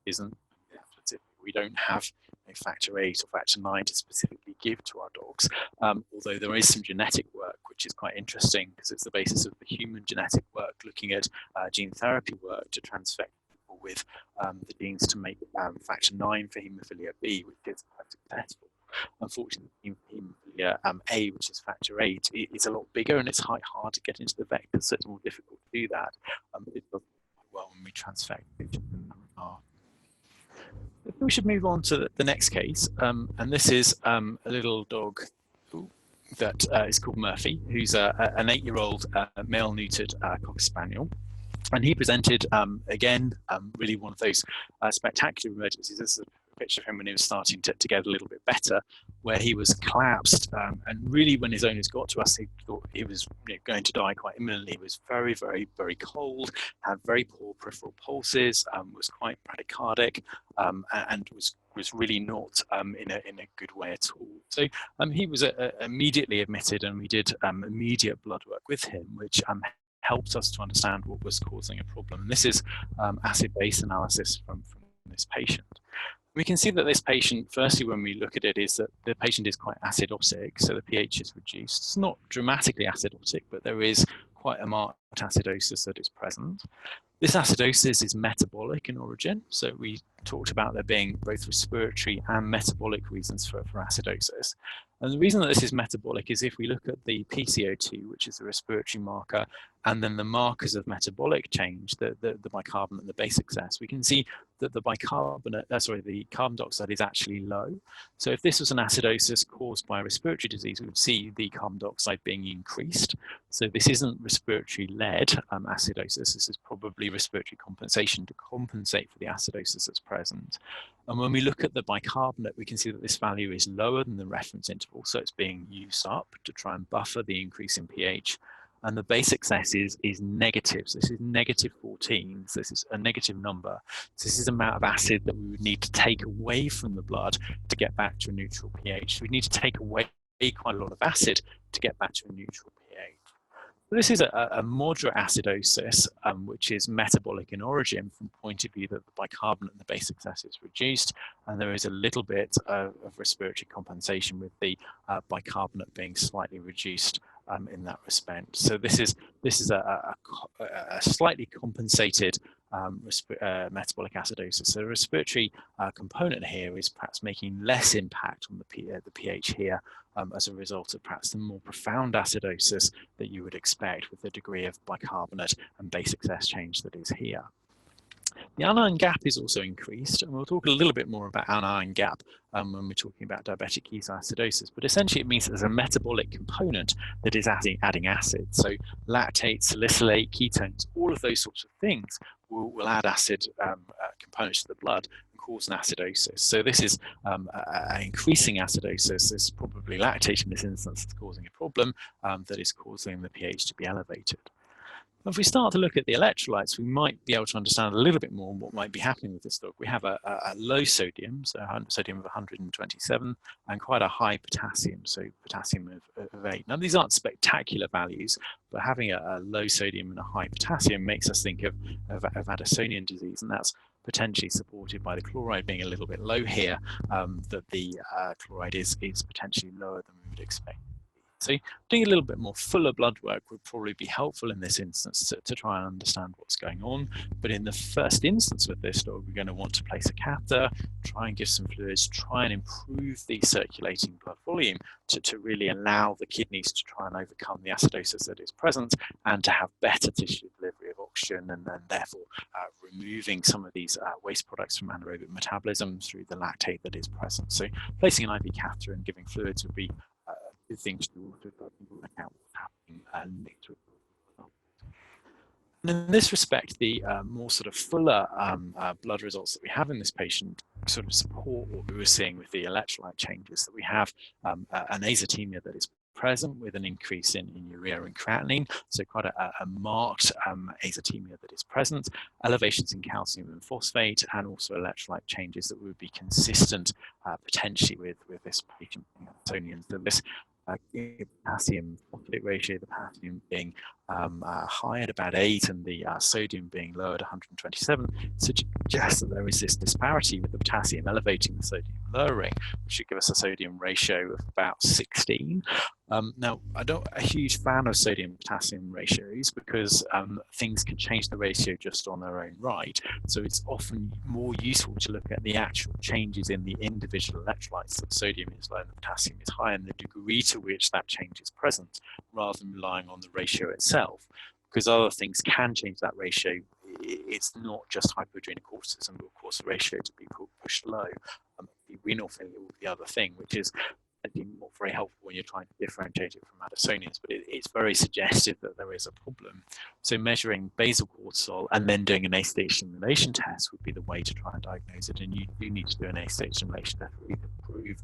Isn't we don't have factor 8 or factor 9 to specifically give to our dogs, although there is some genetic work which is quite interesting because it's the basis of the human genetic work looking at gene therapy work to transfect people with the genes to make factor 9 for haemophilia B, which is quite successful. Unfortunately, haemophilia A, which is factor 8, is a lot bigger and it's hard to get into the vector, so it's more difficult to do that. It does well when we transfect it. We should move on to the next case, and this is a little dog that is called Murphy, who's an 8-year-old male-neutered Cocker Spaniel. And he presented, again, really one of those spectacular emergencies. This is a picture of him when he was starting to get a little bit better, where he was collapsed. And really, when his owners got to us, they thought he was going to die quite imminently. He was very, very, very cold, had very poor peripheral pulses, was quite bradycardic, and was really not in a good way at all. So he was immediately admitted, and we did immediate blood work with him, which helped us to understand what was causing a problem. And this is acid-base analysis from this patient. We can see that this patient, firstly, when we look at it, is that the patient is quite acidotic, so the pH is reduced. It's not dramatically acidotic, but there is quite a marked acidosis that is present. This acidosis is metabolic in origin, so we talked about there being both respiratory and metabolic reasons for acidosis. And the reason that this is metabolic is if we look at the PCO2, which is the respiratory marker, and then the markers of metabolic change, the bicarbonate and the base excess, we can see that the carbon dioxide is actually low. So if this was an acidosis caused by a respiratory disease, we would see the carbon dioxide being increased. So this isn't respiratory-led acidosis, this is probably respiratory compensation to compensate for the acidosis that's present. And when we look at the bicarbonate, we can see that this value is lower than the reference interval, so it's being used up to try and buffer the increase in pH. And the base excess is negative. So this is negative 14. So this is a negative number. So this is the amount of acid that we would need to take away from the blood to get back to a neutral pH. So we need to take away quite a lot of acid to get back to a neutral pH. So this is a moderate acidosis, which is metabolic in origin from the point of view that the bicarbonate and the base excess is reduced, and there is a little bit of respiratory compensation with the bicarbonate being slightly reduced in that respect. So this is a slightly compensated metabolic acidosis. So the respiratory component here is perhaps making less impact on the pH here as a result of perhaps the more profound acidosis that you would expect with the degree of bicarbonate and base excess change that is here. The anion gap is also increased, and we'll talk a little bit more about anion gap when we're talking about diabetic ketoacidosis, but essentially it means that there's a metabolic component that is adding acid. So lactate, salicylate, ketones, all of those sorts of things will add acid components to the blood and cause an acidosis. So this is increasing acidosis. This is probably lactate in this instance that's causing a problem that is causing the pH to be elevated. If we start to look at the electrolytes, we might be able to understand a little bit more what might be happening with this dog. We have a low sodium, so sodium of 127, and quite a high potassium, so potassium of 8. Now, these aren't spectacular values, but having a low sodium and a high potassium makes us think of Addisonian disease, and that's potentially supported by the chloride being a little bit low here, that the chloride is potentially lower than we would expect. So doing a little bit more fuller blood work would probably be helpful in this instance to try and understand what's going on. But in the first instance with this dog, we're going to want to place a catheter, try and give some fluids, try and improve the circulating blood volume to really allow the kidneys to try and overcome the acidosis that is present and to have better tissue delivery of oxygen, and then therefore removing some of these waste products from anaerobic metabolism through the lactate that is present. So placing an IV catheter and giving fluids would be good things to account what's happening later. And in this respect, the more sort of fuller blood results that we have in this patient sort of support what we were seeing with the electrolyte changes, that we have an azotemia that is present with an increase in urea and creatinine, so quite a marked azotemia that is present, elevations in calcium and phosphate, and also electrolyte changes that would be consistent potentially with this patient being Addisonian. So this potassium phosphate ratio, the potassium being high at about 8 and the sodium being low at 127 suggests that there is this disparity with the potassium elevating the sodium lowering, which should give us a sodium ratio of about 16. Now, I'm not a huge fan of sodium potassium ratios because things can change the ratio just on their own right. So it's often more useful to look at the actual changes in the individual electrolytes. So the sodium is low and the potassium is high, and the degree to which that change is present, rather than relying on the ratio itself, because other things can change that ratio. It's not just hypoadrenocorticism, but of course the ratio to be pushed low. The renal failure will be the other thing, which is not very helpful when you're trying to differentiate it from Addisonians, but it's very suggestive that there is a problem. So measuring basal cortisol and then doing an A-stage stimulation test would be the way to try and diagnose it. And you do need to do an A-stage stimulation test to prove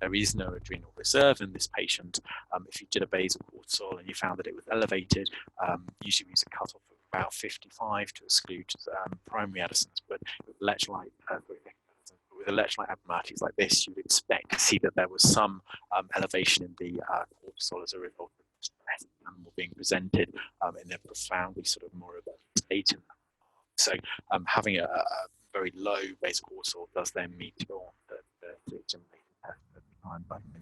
there is no adrenal reserve in this patient. If you did a basal cortisol and you found that it was elevated, usually we use a cutoff of about 55 to exclude primary Addisons, but with electrolyte abnormalities like this, you'd expect to see that there was some elevation in the cortisol as a result of the stress of the animal being presented in a profoundly sort of moribund state. So having a very low basal cortisol does then mean to go on the stimulation test at the time by the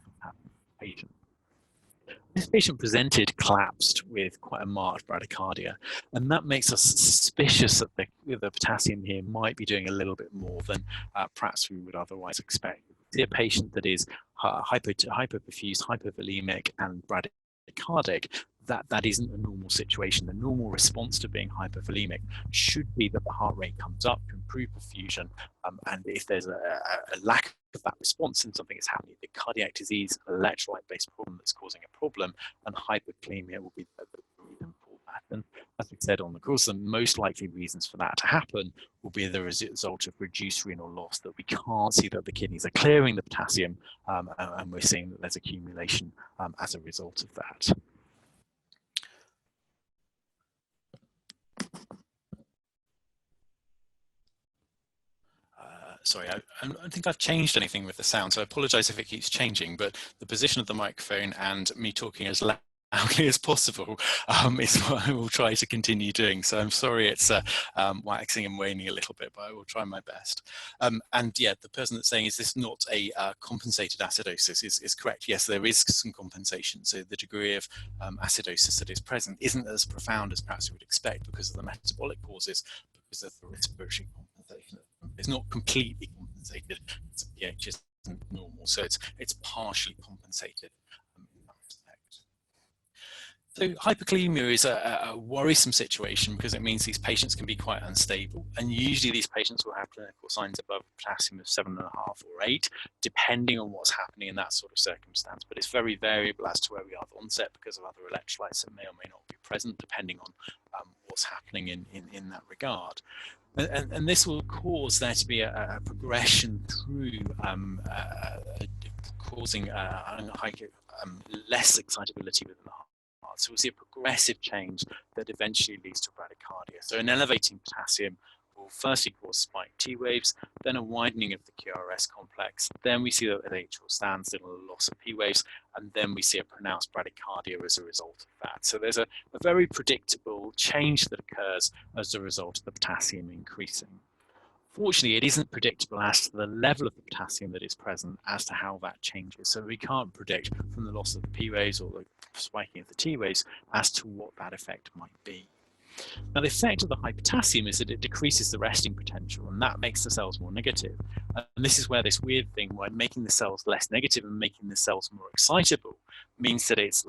patient. This patient presented collapsed with quite a marked bradycardia, and that makes us suspicious that the potassium here might be doing a little bit more than perhaps we would otherwise expect. See a patient that is hyperperfused, hypovolemic, and bradycardic. That isn't a normal situation. The normal response to being hypovolemic should be that the heart rate comes up to improve perfusion, and if there's a lack of that response and something is happening, the cardiac disease, electrolyte-based problem that's causing a problem, and hyperkalemia will be the reason for that. And as we said on the course, the most likely reasons for that to happen will be the result of reduced renal loss, that we can't see that the kidneys are clearing the potassium, and we're seeing that there's accumulation as a result of that. Sorry, I don't think I've changed anything with the sound, so I apologize if it keeps changing, but the position of the microphone and me talking as loudly as possible is what I will try to continue doing. So I'm sorry it's waxing and waning a little bit, but I will try my best. And yeah, the person that's saying, is this not a compensated acidosis, is correct. Yes, there is some compensation. So the degree of acidosis that is present isn't as profound as perhaps you would expect because of the metabolic causes, because of the respiratory compensation. It's not completely compensated. Its pH isn't normal, so it's partially compensated in that respect. So hyperkalemia is a worrisome situation because it means these patients can be quite unstable, and usually these patients will have clinical signs above potassium of 7.5 or 8, depending on what's happening in that sort of circumstance. But it's very variable as to where we are at onset because of other electrolytes that may or may not be present, depending on what's happening in that regard. And this will cause there to be a progression through causing less excitability within the heart. So we'll see a progressive change that eventually leads to bradycardia. So an elevating potassium will firstly cause spiked T waves, then a widening of the QRS complex, then we see that the atrial standstill and a loss of P waves, and then we see a pronounced bradycardia as a result of that. So there's a very predictable change that occurs as a result of the potassium increasing. Fortunately, it isn't predictable as to the level of the potassium that is present as to how that changes. So we can't predict from the loss of the P waves or the spiking of the T waves as to what that effect might be. Now, the effect of the high potassium is that it decreases the resting potential, and that makes the cells more negative. And this is where this weird thing, where making the cells less negative and making the cells more excitable, means that it's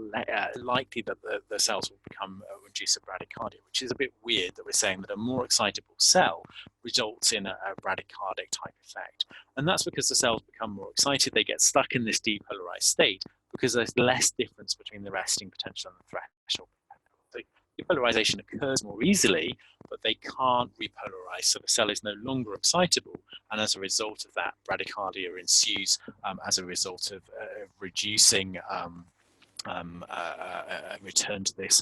likely that the cells will become reduce bradycardia, which is a bit weird that we're saying that a more excitable cell results in a bradycardic type effect. And that's because the cells become more excited, they get stuck in this depolarized state because there's less difference between the resting potential and the threshold. So depolarization occurs more easily, but they can't repolarize, so the cell is no longer excitable, and as a result of that, bradycardia ensues as a result of reducing return to this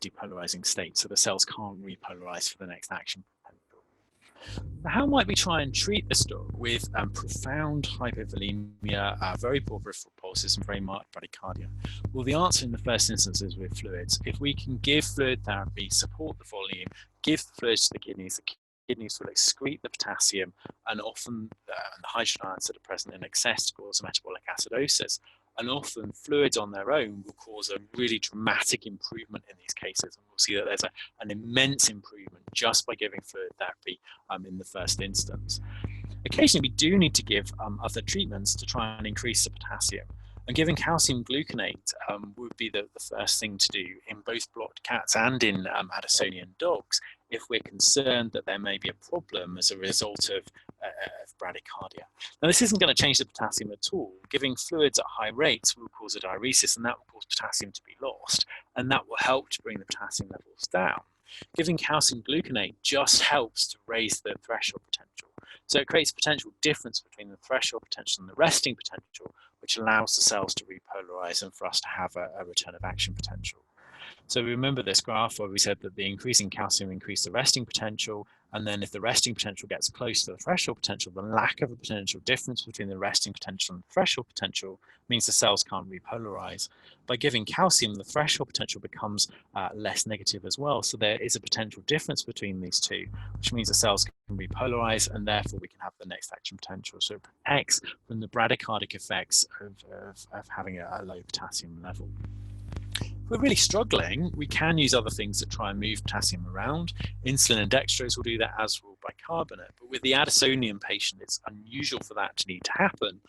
depolarizing state, so the cells can't repolarize for the next action potential. How might we try and treat this dog with profound hypovolemia, very poor peripheral pulses, and very marked bradycardia? Well, the answer in the first instance is with fluids. If we can give fluid therapy, support the volume, give the fluids to the kidneys will excrete the potassium, and often the hydrogen ions that are present in excess cause metabolic acidosis. And often fluids on their own will cause a really dramatic improvement in these cases. And we'll see that there's an immense improvement just by giving fluid therapy in the first instance. Occasionally, we do need to give other treatments to try and increase the potassium. And giving calcium gluconate would be the first thing to do in both blocked cats and in Addisonian dogs if we're concerned that there may be a problem as a result of bradycardia. Now, this isn't going to change the potassium at all. Giving fluids at high rates will cause a diuresis, and that will cause potassium to be lost, and that will help to bring the potassium levels down. Giving calcium gluconate just helps to raise the threshold potential. So it creates a potential difference between the threshold potential and the resting potential, which allows the cells to repolarize and for us to have a return of action potential. So we remember this graph where we said that the increasing calcium increased the resting potential, and then if the resting potential gets close to the threshold potential, the lack of a potential difference between the resting potential and the threshold potential means the cells can't repolarize. By giving calcium, the threshold potential becomes less negative as well. So there is a potential difference between these two, which means the cells can repolarize, and therefore we can have the next action potential. So it protects from the bradycardic effects of having a low potassium level. If we're really struggling, we can use other things that try and move potassium around. Insulin and dextrose will do that, as will bicarbonate. But with the Addisonian patient, it's unusual for that to need to happen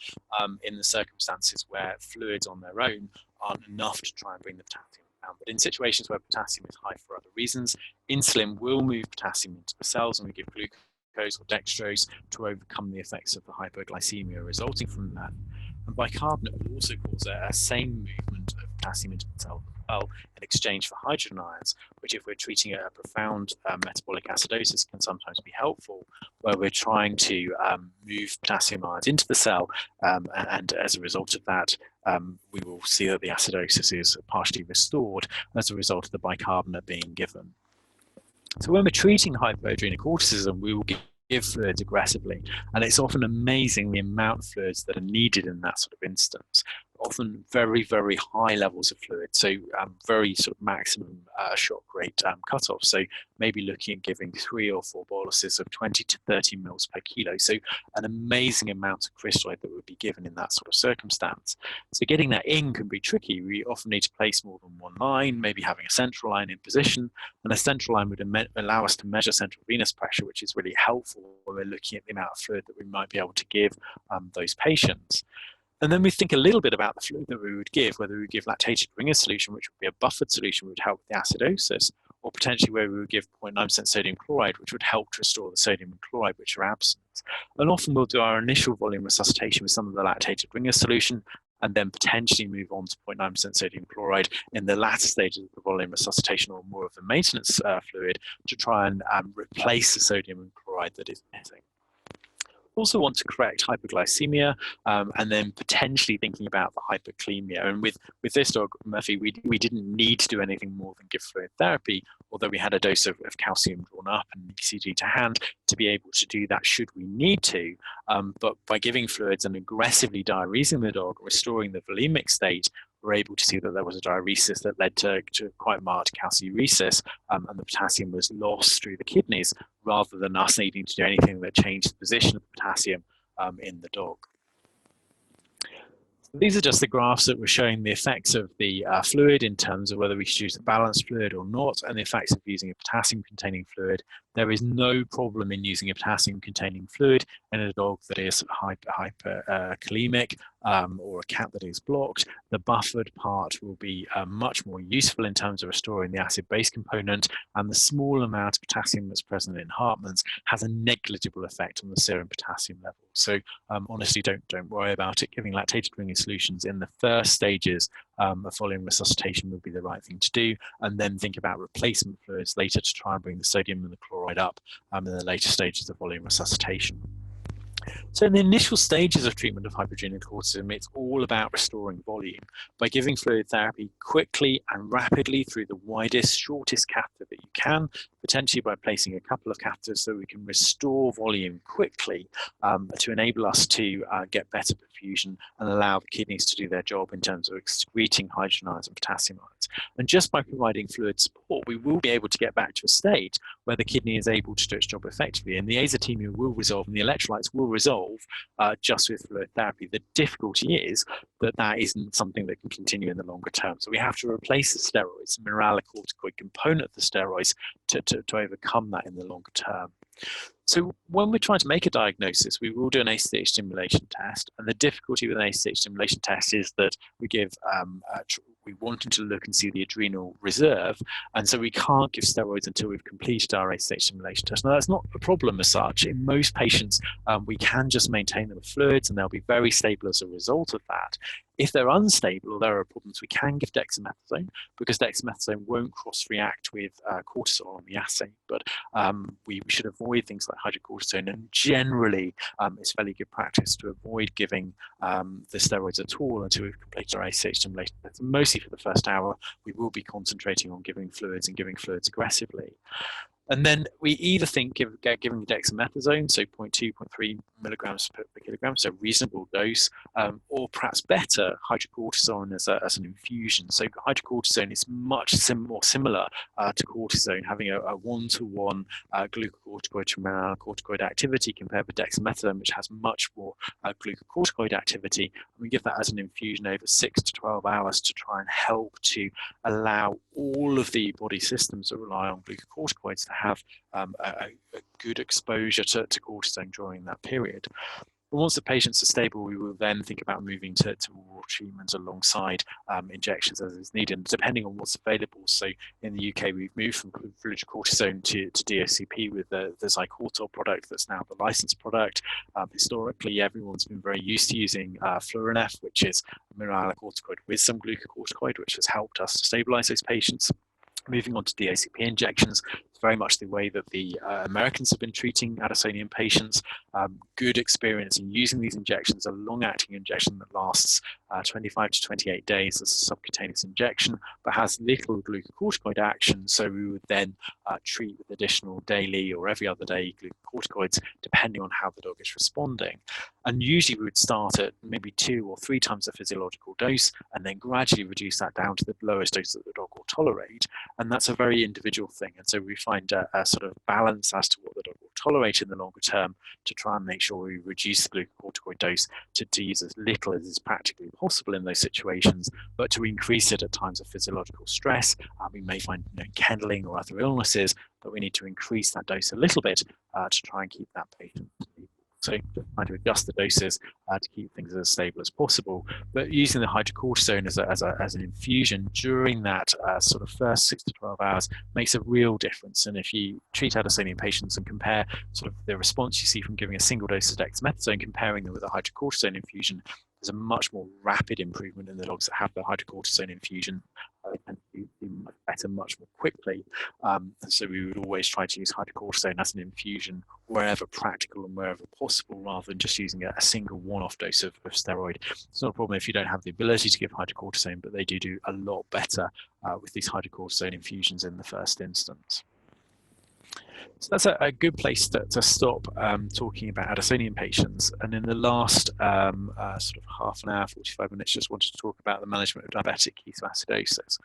in the circumstances where fluids on their own aren't enough to try and bring the potassium down. But in situations where potassium is high for other reasons, insulin will move potassium into the cells, and we give glucose or dextrose to overcome the effects of the hypoglycemia resulting from that. And bicarbonate will also cause a same movement of potassium into the cell in exchange for hydrogen ions, which, if we're treating a profound metabolic acidosis, can sometimes be helpful, where we're trying to move potassium ions into the cell, and as a result of that, we will see that the acidosis is partially restored as a result of the bicarbonate being given. So when we're treating hypoadrenal corticism, we will give fluids aggressively, and it's often amazing the amount of fluids that are needed in that sort of instance. Often very, very high levels of fluid, so very sort of maximum shock rate cutoff. So maybe looking at giving 3 or 4 boluses of 20 to 30 mils per kilo. So an amazing amount of crystalloid that would be given in that sort of circumstance. So getting that in can be tricky. We often need to place more than one line, maybe having a central line in position, and a central line would allow us to measure central venous pressure, which is really helpful when we're looking at the amount of fluid that we might be able to give those patients. And then we think a little bit about the fluid that we would give, whether we would give lactated Ringer solution, which would be a buffered solution, which would help with the acidosis, or potentially where we would give 0.9% sodium chloride, which would help to restore the sodium and chloride, which are absent. And often we'll do our initial volume resuscitation with some of the lactated Ringer solution, and then potentially move on to 0.9% sodium chloride in the latter stages of the volume resuscitation, or more of the maintenance fluid, to try and replace the sodium and chloride that is missing. Also want to correct hypoglycemia, and then potentially thinking about the hyperkalemia. And with this dog, Murphy, we didn't need to do anything more than give fluid therapy, although we had a dose of calcium drawn up and ECG to hand to be able to do that should we need to. But by giving fluids and aggressively diuresing the dog, restoring the volemic state, we're able to see that there was a diuresis that led to quite marked calciuresis, and the potassium was lost through the kidneys, rather than us needing to do anything that changed the position of the potassium in the dog. These are just the graphs that were showing the effects of the fluid in terms of whether we should use a balanced fluid or not, and the effects of using a potassium-containing fluid. There is no problem in using a potassium-containing fluid in a dog that is hyperkalemic or a cat that is blocked. The buffered part will be much more useful in terms of restoring the acid-base component, and the small amount of potassium that's present in Hartmann's has a negligible effect on the serum potassium level. So honestly, don't worry about it. Giving lactated Ringer solutions in the first stages of volume resuscitation would be the right thing to do, and then think about replacement fluids later to try and bring the sodium and the chloride up in the later stages of volume resuscitation. So in the initial stages of treatment of hypoadrenal corticism, it's all about restoring volume by giving fluid therapy quickly and rapidly through the widest, shortest catheter that you can, potentially by placing a couple of catheters so we can restore volume quickly to enable us to get better perfusion and allow the kidneys to do their job in terms of excreting hydrogen ions and potassium ions. And just by providing fluid support, we will be able to get back to a state where the kidney is able to do its job effectively, and the azotemia will resolve and the electrolytes will resolve just with fluid therapy. The difficulty is that that isn't something that can continue in the longer term. So we have to replace the steroids, the mineralocorticoid component of the steroids, to overcome that in the longer term. So when we're trying to make a diagnosis, we will do an ACTH stimulation test. And the difficulty with an ACTH stimulation test is that we give, we wanted to look and see the adrenal reserve. And so we can't give steroids until we've completed our ACTH stimulation test. Now, that's not a problem as such. In most patients, we can just maintain them with fluids and they'll be very stable as a result of that. If they're unstable or there are problems, we can give dexamethasone because dexamethasone won't cross-react with cortisol on the assay. But we should avoid things like hydrocortisone, and generally it's fairly good practice to avoid giving the steroids at all until we've completed our ACTH stimulation. Mostly for the first hour, we will be concentrating on giving fluids and giving fluids aggressively. And then we either think giving dexamethasone, so 0.2, 0.3 milligrams per kilogram, so reasonable dose, or perhaps better, hydrocortisone as an infusion. So hydrocortisone is much more similar to cortisone, having a one-to-one glucocorticoid to mineralocorticoid activity compared with dexamethasone, which has much more glucocorticoid activity. And we give that as an infusion over 6 to 12 hours to try and help to allow all of the body systems that rely on glucocorticoids to have a good exposure to cortisone during that period. But once the patients are stable, we will then think about moving to oral treatments alongside injections as is needed, depending on what's available. So in the UK, we've moved from fludrocortisone to DOCP with the Zycortal product that's now the licensed product. Historically, everyone's been very used to using Fluranef, which is a mineralocorticoid with some glucocorticoid, which has helped us to stabilize those patients. Moving on to DOCP injections, it's very much the way that the Americans have been treating Addisonian patients. Good experience in using these injections, a long-acting injection that lasts 25 to 28 days as a subcutaneous injection, but has little glucocorticoid action. So we would then treat with additional daily or every other day glucocorticoids, depending on how the dog is responding. And usually we would start at maybe 2 or 3 times the physiological dose, and then gradually reduce that down to the lowest dose that the dog will tolerate. And that's a very individual thing. And so we find a sort of balance as to what the dog will tolerate in the longer term to try and make sure we reduce the glucocorticoid dose to use as little as is practically possible in those situations, but to increase it at times of physiological stress. We may find kindling or other illnesses, but we need to increase that dose a little bit to try and keep that patient stable. So trying to adjust the doses to keep things as stable as possible, but using the hydrocortisone as an infusion during that sort of first 6 to 12 hours makes a real difference. And if you treat Addisonian patients and compare sort of the response you see from giving a single dose of dexamethasone, comparing them with a hydrocortisone infusion, there's a much more rapid improvement in the dogs that have the hydrocortisone infusion and do much better, much more quickly. And so we would always try to use hydrocortisone as an infusion wherever practical and wherever possible, rather than just using a single one-off dose of steroid. It's not a problem if you don't have the ability to give hydrocortisone, but they do a lot better with these hydrocortisone infusions in the first instance. So that's a good place to stop talking about Addisonian patients. And in the last sort of half an hour, 45 minutes, just wanted to talk about the management of diabetic ketoacidosis,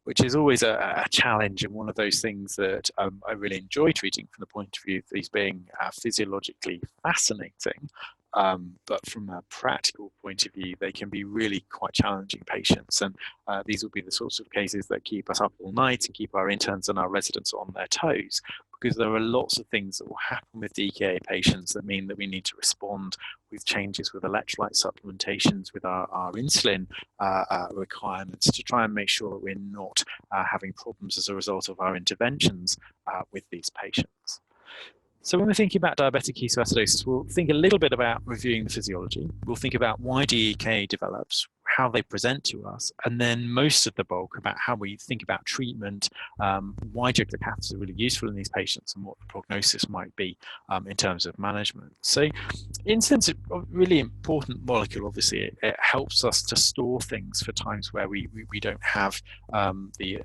which is always a challenge and one of those things that I really enjoy treating from the point of view of these being physiologically fascinating. But from a practical point of view, they can be really quite challenging patients. And these will be the sorts of cases that keep us up all night and keep our interns and our residents on their toes, because there are lots of things that will happen with DKA patients that mean that we need to respond with changes with electrolyte supplementations, with our insulin requirements to try and make sure that we're not having problems as a result of our interventions with these patients. So when we're thinking about diabetic ketoacidosis, we'll think a little bit about reviewing the physiology. We'll think about why DKA develops, how they present to us, and then most of the bulk about how we think about treatment, why jugular catheters are really useful in these patients, and what the prognosis might be in terms of management. So insulin's a really important molecule. Obviously, it helps us to store things for times where we don't have the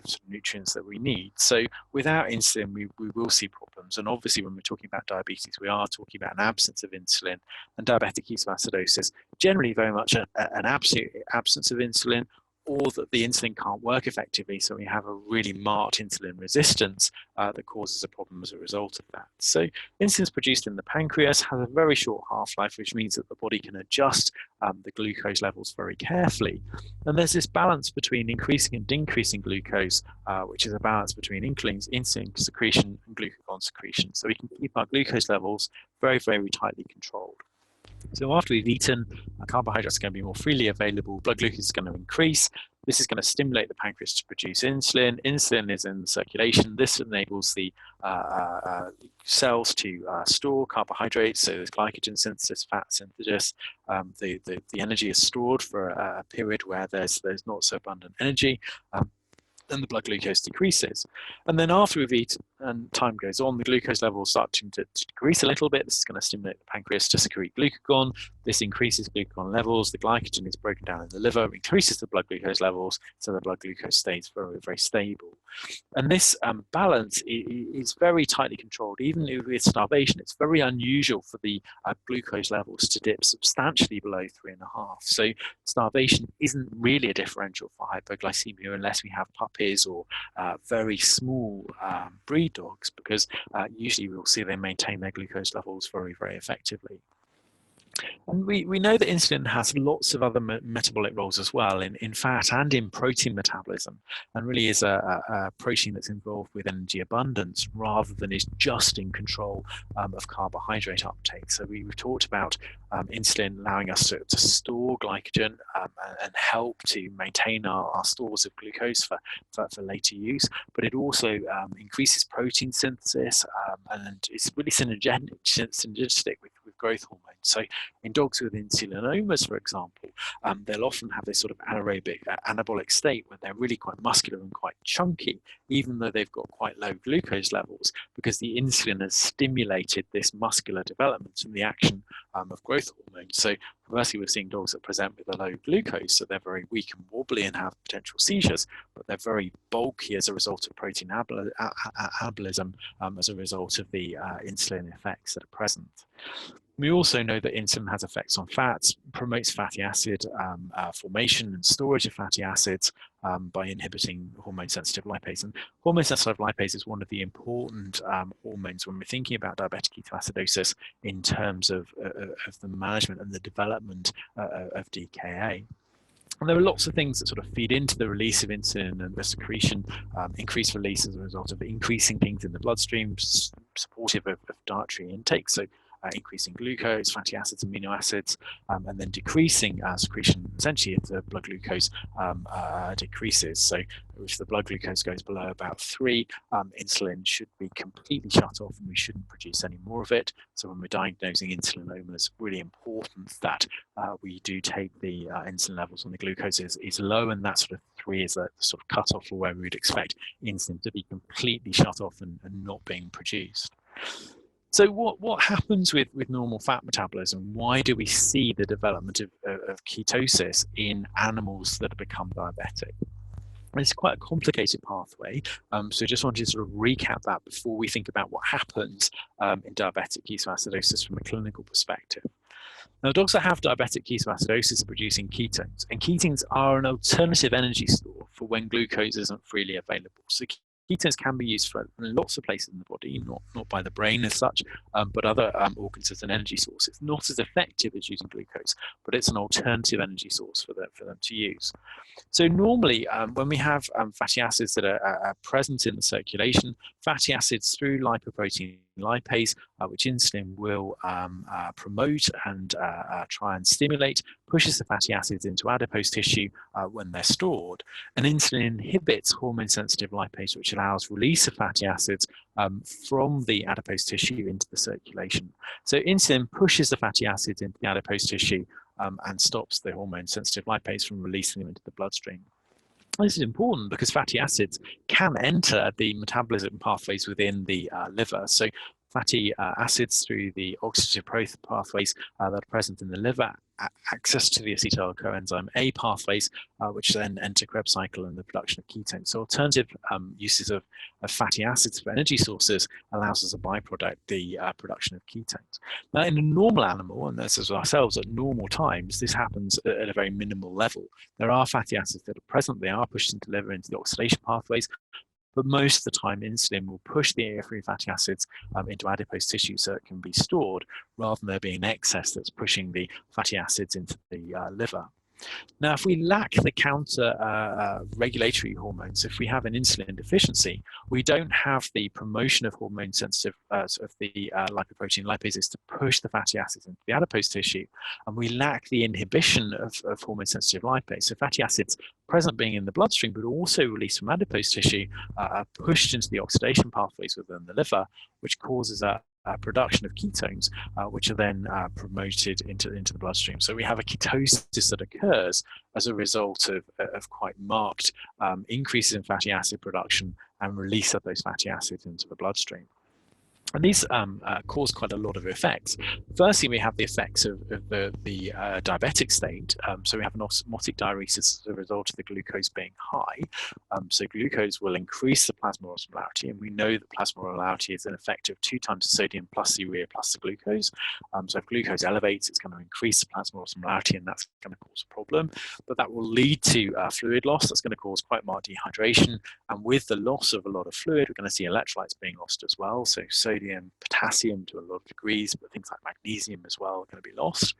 sort of nutrients that we need. So without insulin, we will see problems. And obviously, when we're talking about diabetes, we are talking about an absence of insulin, and diabetic ketoacidosis generally very much an absolute absence of insulin, or that the insulin can't work effectively, so we have a really marked insulin resistance that causes a problem as a result of that. So insulin is produced in the pancreas, has a very short half-life, which means that the body can adjust the glucose levels very carefully. And there's this balance between increasing and decreasing glucose, which is a balance between insulin secretion and glucagon secretion. So we can keep our glucose levels very, very tightly controlled. So after we've eaten, carbohydrates are going to be more freely available, blood glucose is going to increase. This is going to stimulate the pancreas to produce insulin. Insulin is in the circulation. This enables the cells to store carbohydrates, so there's glycogen synthesis, fat synthesis. The energy is stored for a period where there's not so abundant energy. Then the blood glucose decreases. And then after we've eaten and time goes on, the glucose levels start to decrease a little bit. This is going to stimulate the pancreas to secrete glucagon. This increases glucagon levels. The glycogen is broken down in the liver, increases the blood glucose levels, so the blood glucose stays very, very stable. And this balance is very tightly controlled. Even with starvation, it's very unusual for the glucose levels to dip substantially below 3.5. So starvation isn't really a differential for hypoglycemia unless we have puppies or very small breed dogs, because usually we'll see they maintain their glucose levels very, very effectively. And we know that insulin has lots of other metabolic roles as well in fat and in protein metabolism, and really is a protein that's involved with energy abundance rather than is just in control of carbohydrate uptake. So we've talked about insulin allowing us to store glycogen and help to maintain our stores of glucose for later use, but it also increases protein synthesis and is really synergistic with growth hormone. So in dogs with insulinomas, for example, they'll often have this sort of anaerobic anabolic state where they're really quite muscular and quite chunky, even though they've got quite low glucose levels, because the insulin has stimulated this muscular development and the action of growth hormone. So conversely, we're seeing dogs that present with a low glucose, so they're very weak and wobbly and have potential seizures, but they're very bulky as a result of protein anabolism as a result of the insulin effects that are present. We also know that insulin has effects on fats, promotes fatty acid formation and storage of fatty acids by inhibiting hormone-sensitive lipase. And hormone-sensitive lipase is one of the important hormones when we're thinking about diabetic ketoacidosis in terms of the management and the development of DKA. And there are lots of things that sort of feed into the release of insulin and the secretion, increased release as a result of increasing things in the bloodstream, supportive of dietary intake. So increasing glucose, fatty acids, amino acids, and then decreasing secretion, essentially if the blood glucose decreases. So if the blood glucose goes below about 3, insulin should be completely shut off and we shouldn't produce any more of it. So when we're diagnosing insulinoma, it's really important that we do take the insulin levels when the glucose is low, and that sort of 3 is the sort of cutoff for where we would expect insulin to be completely shut off and not being produced. So what happens with normal fat metabolism? Why do we see the development of ketosis in animals that have become diabetic? It's quite a complicated pathway, so just wanted to sort of recap that before we think about what happens in diabetic ketoacidosis from a clinical perspective. Now, dogs that have diabetic ketoacidosis are producing ketones, and ketones are an alternative energy store for when glucose isn't freely available. So ketones can be used for lots of places in the body, not by the brain as such, but other organs as an energy source. It's not as effective as using glucose, but it's an alternative energy source for them to use. So normally, when we have fatty acids that are present in the circulation, fatty acids through lipoprotein lipase, which insulin will promote and try and stimulate, pushes the fatty acids into adipose tissue when they're stored. And insulin inhibits hormone-sensitive lipase, which allows release of fatty acids from the adipose tissue into the circulation. So insulin pushes the fatty acids into the adipose tissue and stops the hormone-sensitive lipase from releasing them into the bloodstream. This is important because fatty acids can enter the metabolism pathways within the liver. So fatty acids through the oxidative growth pathways that are present in the liver, access to the acetyl coenzyme A pathways, which then enter Krebs cycle and the production of ketones. So alternative uses of fatty acids for energy sources allows as a byproduct the production of ketones. Now, in a normal animal, and this is ourselves at normal times, this happens at a very minimal level. There are fatty acids that are present, they are pushed into the liver, into the oxidation pathways, but most of the time insulin will push the free fatty acids into adipose tissue so it can be stored, rather than there being an excess that's pushing the fatty acids into the liver. Now, if we lack the counter regulatory hormones, if we have an insulin deficiency, we don't have the promotion of hormone sensitive of the lipoprotein lipases to push the fatty acids into the adipose tissue, and we lack the inhibition of hormone sensitive lipase. So fatty acids present being in the bloodstream, but also released from adipose tissue, are pushed into the oxidation pathways within the liver, which causes a production of ketones, which are then promoted into the bloodstream. So we have a ketosis that occurs as a result of quite marked increases in fatty acid production and release of those fatty acids into the bloodstream. And these cause quite a lot of effects. Firstly, we have the effects of the diabetic state. So we have an osmotic diuresis as a result of the glucose being high. So glucose will increase the plasma osmolality, and we know that plasma osmolality is an effect of 2 times the sodium plus the urea plus the glucose. So if glucose elevates, it's going to increase the plasma osmolality, and that's going to cause a problem. But that will lead to fluid loss. That's going to cause quite marked dehydration. And with the loss of a lot of fluid, we're going to see electrolytes being lost as well. So sodium, potassium to a lot of degrees, but things like magnesium as well are going to be lost.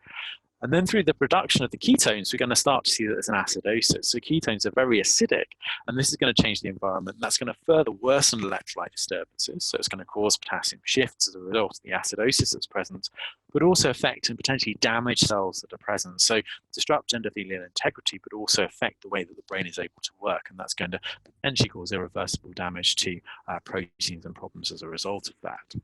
And then through the production of the ketones, we're going to start to see that there's an acidosis. So ketones are very acidic, and this is going to change the environment. That's going to further worsen electrolyte disturbances. So it's going to cause potassium shifts as a result of the acidosis that's present, but also affect and potentially damage cells that are present. So disrupt endothelial integrity, but also affect the way that the brain is able to work. And that's going to potentially cause irreversible damage to proteins and problems as a result of that.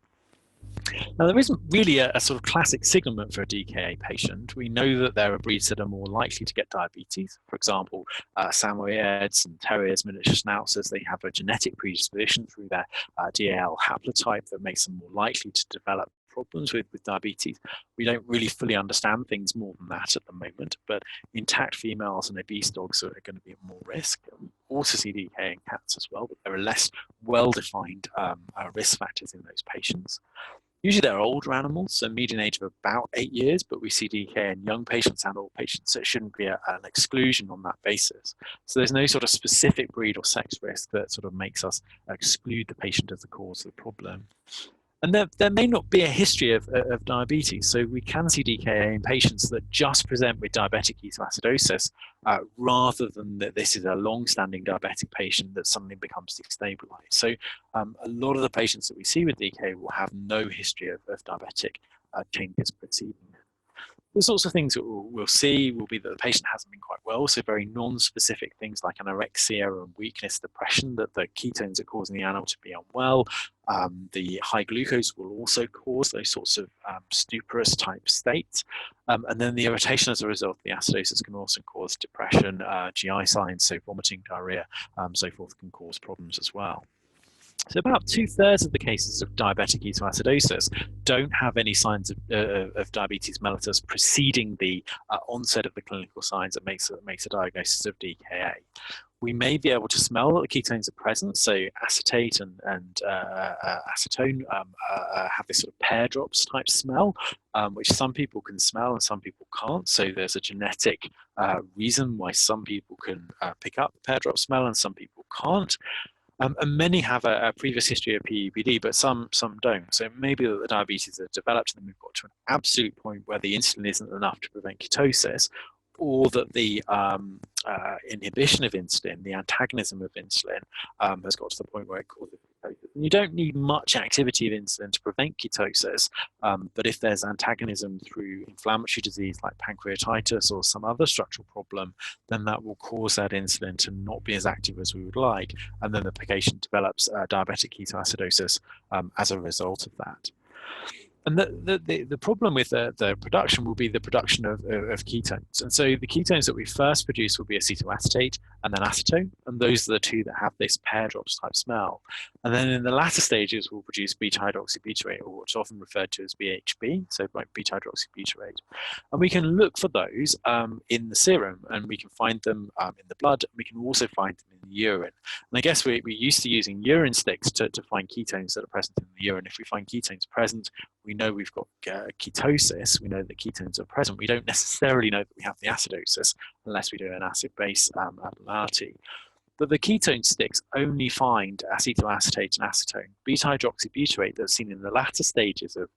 Now, there isn't really a sort of classic signalement for a DKA patient. We know that there are breeds that are more likely to get diabetes. For example, Samoyeds and Terriers, miniature Schnauzers, they have a genetic predisposition through their DAL haplotype that makes them more likely to develop problems with diabetes. We don't really fully understand things more than that at the moment, but intact females and obese dogs are going to be at more risk. We also see DKA in cats as well, but there are less well-defined risk factors in those patients. Usually they're older animals, so median age of about 8 years, but we see DKA in young patients and old patients, so it shouldn't be an exclusion on that basis. So there's no sort of specific breed or sex risk that sort of makes us exclude the patient as the cause of the problem. And there may not be a history of diabetes. So we can see DKA in patients that just present with diabetic ketoacidosis rather than that this is a long-standing diabetic patient that suddenly becomes destabilized. So a lot of the patients that we see with DKA will have no history of diabetic changes preceding. The sorts of things that we'll see will be that the patient hasn't been quite well, so very non-specific things like anorexia and weakness, depression, that the ketones are causing the animal to be unwell. The high glucose will also cause those sorts of stuporous type states. And then the irritation as a result of the acidosis can also cause depression, GI signs, so vomiting, diarrhea, so forth can cause problems as well. So about 2/3 of the cases of diabetic ketoacidosis don't have any signs of diabetes mellitus preceding the onset of the clinical signs that makes a diagnosis of DKA. We may be able to smell that the ketones are present, so acetate and acetone have this sort of pear drops type smell, which some people can smell and some people can't. So there's a genetic reason why some people can pick up the pear drop smell and some people can't. And many have a previous history of PEPD, but some don't. So maybe that the diabetes has developed and then we've got to an absolute point where the insulin isn't enough to prevent ketosis, or that the inhibition of insulin, the antagonism of insulin, has got to the point where it causes ketosis. And you don't need much activity of insulin to prevent ketosis, but if there's antagonism through inflammatory disease like pancreatitis or some other structural problem, then that will cause that insulin to not be as active as we would like, and then the patient develops diabetic ketoacidosis as a result of that. And the problem with the production will be the production of ketones. And so the ketones that we first produce will be acetoacetate and then acetone. And those are the two that have this pear drops type smell. And then in the latter stages, we'll produce beta-hydroxybutyrate, or what's often referred to as BHB, so like beta-hydroxybutyrate. And we can look for those in the serum, and we can find them in the blood, and we can also find them in the urine. And I guess we're used to using urine sticks to find ketones that are present in the urine. If we find ketones present, we know we've got ketosis, we know that ketones are present. We don't necessarily know that we have the acidosis unless we do an acid-base abnormality. But the ketone sticks only find acetoacetate and acetone. Beta-hydroxybutyrate that's seen in the latter stages of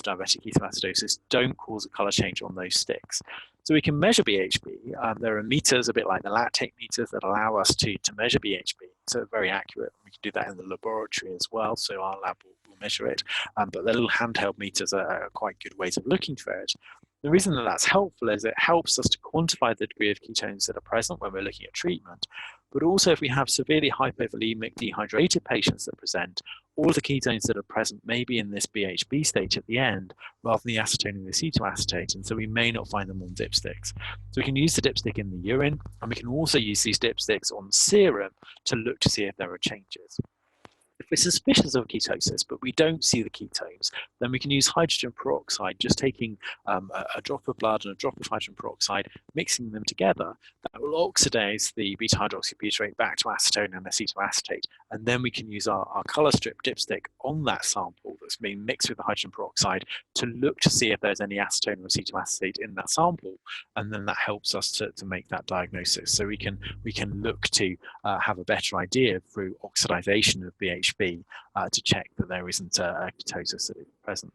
diabetic ketoacidosis don't cause a color change on those sticks. So we can measure BHB. There are meters, a bit like the lactate meters, that allow us to measure BHB. So very accurate. We can do that in the laboratory as well. So our lab will measure it. But the little handheld meters are quite good ways of looking for it. The reason that that's helpful is it helps us to quantify the degree of ketones that are present when we're looking at treatment. But also, if we have severely hypovolemic, dehydrated patients that present, all of the ketones that are present may be in this BHB state at the end, rather than the acetone and the acetoacetate, and so we may not find them on dipsticks. So we can use the dipstick in the urine, and we can also use these dipsticks on serum to look to see if there are changes. If we're suspicious of ketosis, but we don't see the ketones, then we can use hydrogen peroxide, just taking a drop of blood and a drop of hydrogen peroxide, mixing them together. That will oxidize the beta-hydroxybutyrate back to acetone and acetoacetate. And then we can use our color strip dipstick on that sample that's being mixed with the hydrogen peroxide to look to see if there's any acetone or acetoacetate in that sample. And then that helps us to make that diagnosis. So we can look to have a better idea through oxidization of BHB to check that there isn't a ketosis that is present.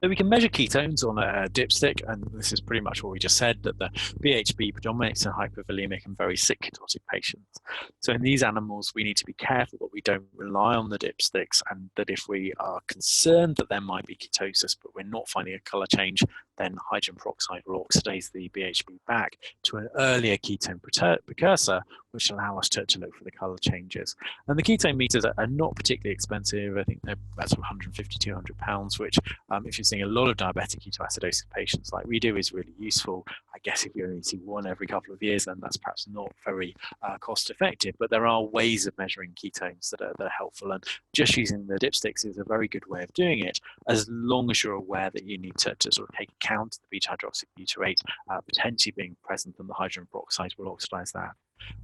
So we can measure ketones on a dipstick, and this is pretty much what we just said, that the BHB predominates in hypovolemic and very sick ketotic patients. So in these animals, we need to be careful that we don't rely on the dipsticks, and that if we are concerned that there might be ketosis, but we're not finding a color change, then hydrogen peroxide will oxidize the BHB back to an earlier ketone precursor, which allow us to look for the color changes. And the ketone meters are not particularly expensive. I think they're about £150, £200, which if you're seeing a lot of diabetic ketoacidosis patients like we do is really useful. I guess if you only see one every couple of years, then that's perhaps not very cost effective, but there are ways of measuring ketones that are helpful, and just using the dipsticks is a very good way of doing it, as long as you're aware that you need to sort of take account of the beta-hydroxybutyrate potentially being present, and the hydrogen peroxide will oxidize that.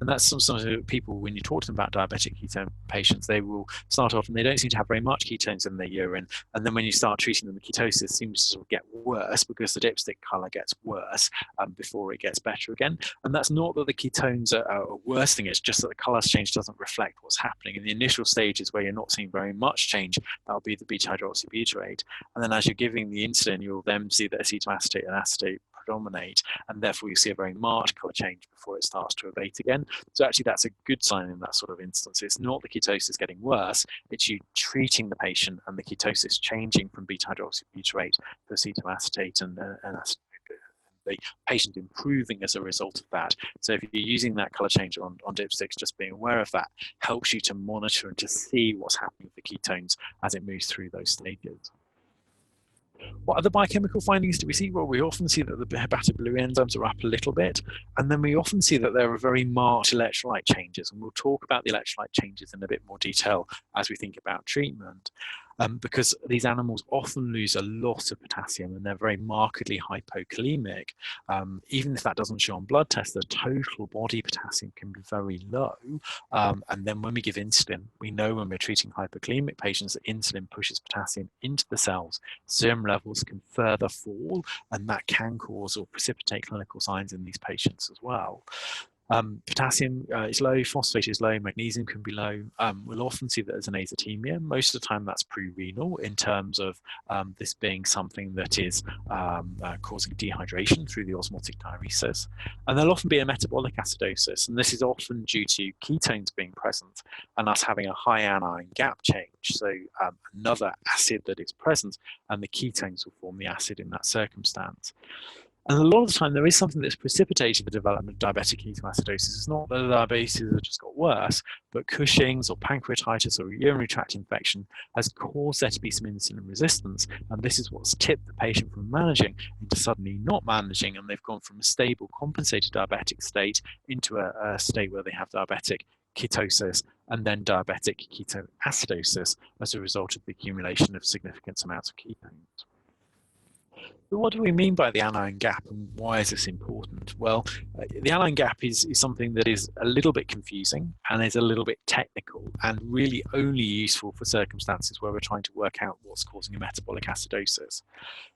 And that's sometimes people, when you talk to them about diabetic ketone patients, they will start off and they don't seem to have very much ketones in their urine. And then when you start treating them, the ketosis seems to sort of get worse because the dipstick color gets worse before it gets better again. And that's not that the ketones are worsening, it's just that the color change doesn't reflect what's happening. In the initial stages where you're not seeing very much change, that'll be the beta-hydroxybutyrate. And then as you're giving the insulin, you'll then see that acetoacetate and acetate predominate, and therefore you see a very marked color change before it starts to abate again. So actually that's a good sign in that sort of instance. It's not the ketosis getting worse, it's you treating the patient and the ketosis changing from beta-hydroxybutyrate to acetoacetate and the patient improving as a result of that. So if you're using that color change on dipsticks, just being aware of that helps you to monitor and to see what's happening with the ketones as it moves through those stages. What other biochemical findings do we see? Well, we often see that the hepatoblue enzymes are up a little bit, and then we often see that there are very marked electrolyte changes, and we'll talk about the electrolyte changes in a bit more detail as we think about treatment. Because these animals often lose a lot of potassium and they're very markedly hypokalemic. Even if that doesn't show on blood tests, the total body potassium can be very low. And then when we give insulin, we know when we're treating hypokalemic patients that insulin pushes potassium into the cells. Serum levels can further fall, and that can cause or precipitate clinical signs in these patients as well. Potassium is low, phosphate is low, magnesium can be low. We'll often see that as an azotemia. Most of the time that's pre-renal in terms of this being something that is causing dehydration through the osmotic diuresis. And there'll often be a metabolic acidosis, and this is often due to ketones being present and us having a high anion gap change. So another acid that is present, and the ketones will form the acid in that circumstance. And a lot of the time, there is something that's precipitated the development of diabetic ketoacidosis. It's not that the diabetes has just got worse, but Cushing's or pancreatitis or urinary tract infection has caused there to be some insulin resistance. And this is what's tipped the patient from managing into suddenly not managing. And they've gone from a stable, compensated diabetic state into a state where they have diabetic ketosis and then diabetic ketoacidosis as a result of the accumulation of significant amounts of ketones. But what do we mean by the anion gap, and why is this important? Well, the anion gap is something that is a little bit confusing and is a little bit technical and really only useful for circumstances where we're trying to work out what's causing a metabolic acidosis.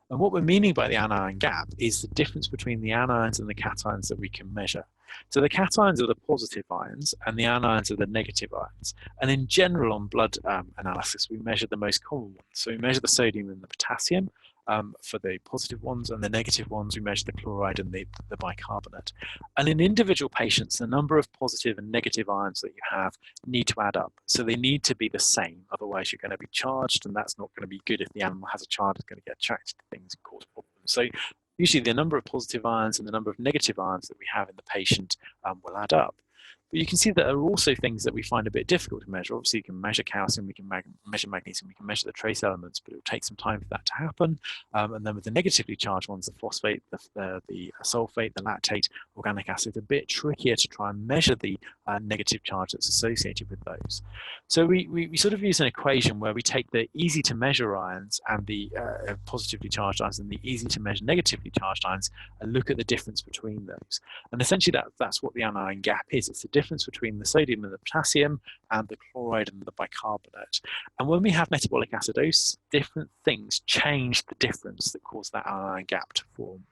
And what we're meaning by the anion gap is the difference between the anions and the cations that we can measure. So the cations are the positive ions and the anions are the negative ions. And in general, on blood analysis, we measure the most common ones. So we measure the sodium and the potassium for the positive ones, and the negative ones, we measure the chloride and the bicarbonate. And in individual patients, the number of positive and negative ions that you have need to add up. So they need to be the same, otherwise you're going to be charged, and that's not going to be good. If the animal has a charge, it's going to get attracted to things and cause problems. So usually the number of positive ions and the number of negative ions that we have in the patient will add up. But you can see that there are also things that we find a bit difficult to measure. Obviously, you can measure calcium, we can measure magnesium, we can measure the trace elements, but it will take some time for that to happen. And then with the negatively charged ones, the phosphate, the sulfate, the lactate, organic acid, a bit trickier to try and measure the negative charge that's associated with those. So we sort of use an equation where we take the easy to measure ions and the positively charged ions and the easy to measure negatively charged ions and look at the difference between those. And essentially that's what the anion gap is. It's the difference between the sodium and the potassium and the chloride and the bicarbonate. And when we have metabolic acidosis, different things change the difference that cause that anion gap to form.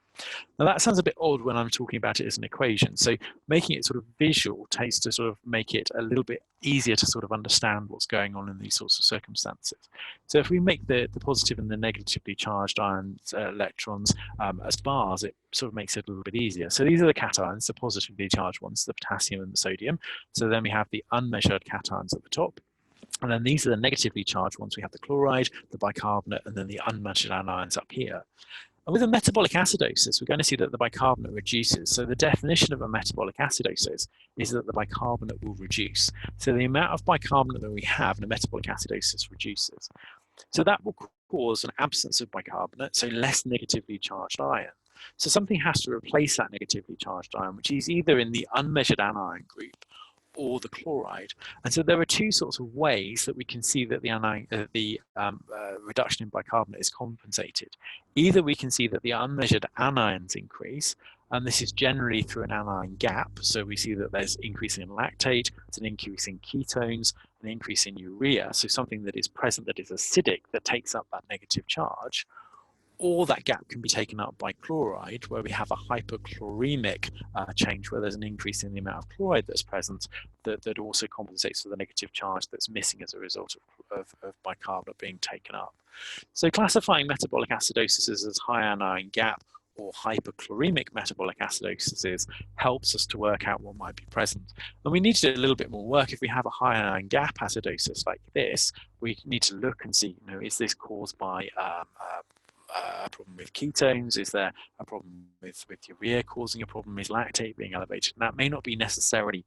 Now that sounds a bit odd when I'm talking about it as an equation. So making it sort of visual takes to sort of make it a little bit easier to sort of understand what's going on in these sorts of circumstances. So if we make the positive and the negatively charged ions, electrons as bars, it sort of makes it a little bit easier. So these are the cations, the positively charged ones, the potassium and the sodium. So then we have the unmeasured cations at the top. And then these are the negatively charged ones. We have the chloride, the bicarbonate, and then the unmeasured anions up here. And with a metabolic acidosis, we're going to see that the bicarbonate reduces. So the definition of a metabolic acidosis is that the bicarbonate will reduce. So the amount of bicarbonate that we have in a metabolic acidosis reduces. So that will cause an absence of bicarbonate, so less negatively charged ion. So something has to replace that negatively charged ion, which is either in the unmeasured anion group or the chloride. And so there are two sorts of ways that we can see that the reduction in bicarbonate is compensated. Either we can see that the unmeasured anions increase, and this is generally through an anion gap. So we see that there's increase in lactate, it's an increase in ketones, an increase in urea, so something that is present that is acidic that takes up that negative charge. Or that gap can be taken up by chloride, where we have a hyperchloremic change, where there's an increase in the amount of chloride that's present that also compensates for the negative charge that's missing as a result of bicarbonate being taken up. So classifying metabolic acidosis as high anion gap or hyperchloremic metabolic acidosis helps us to work out what might be present. And we need to do a little bit more work. If we have a high anion gap acidosis like this, we need to look and see, is this caused by a problem with ketones? Is there a problem with urea causing a problem? Is lactate being elevated? And that may not be necessarily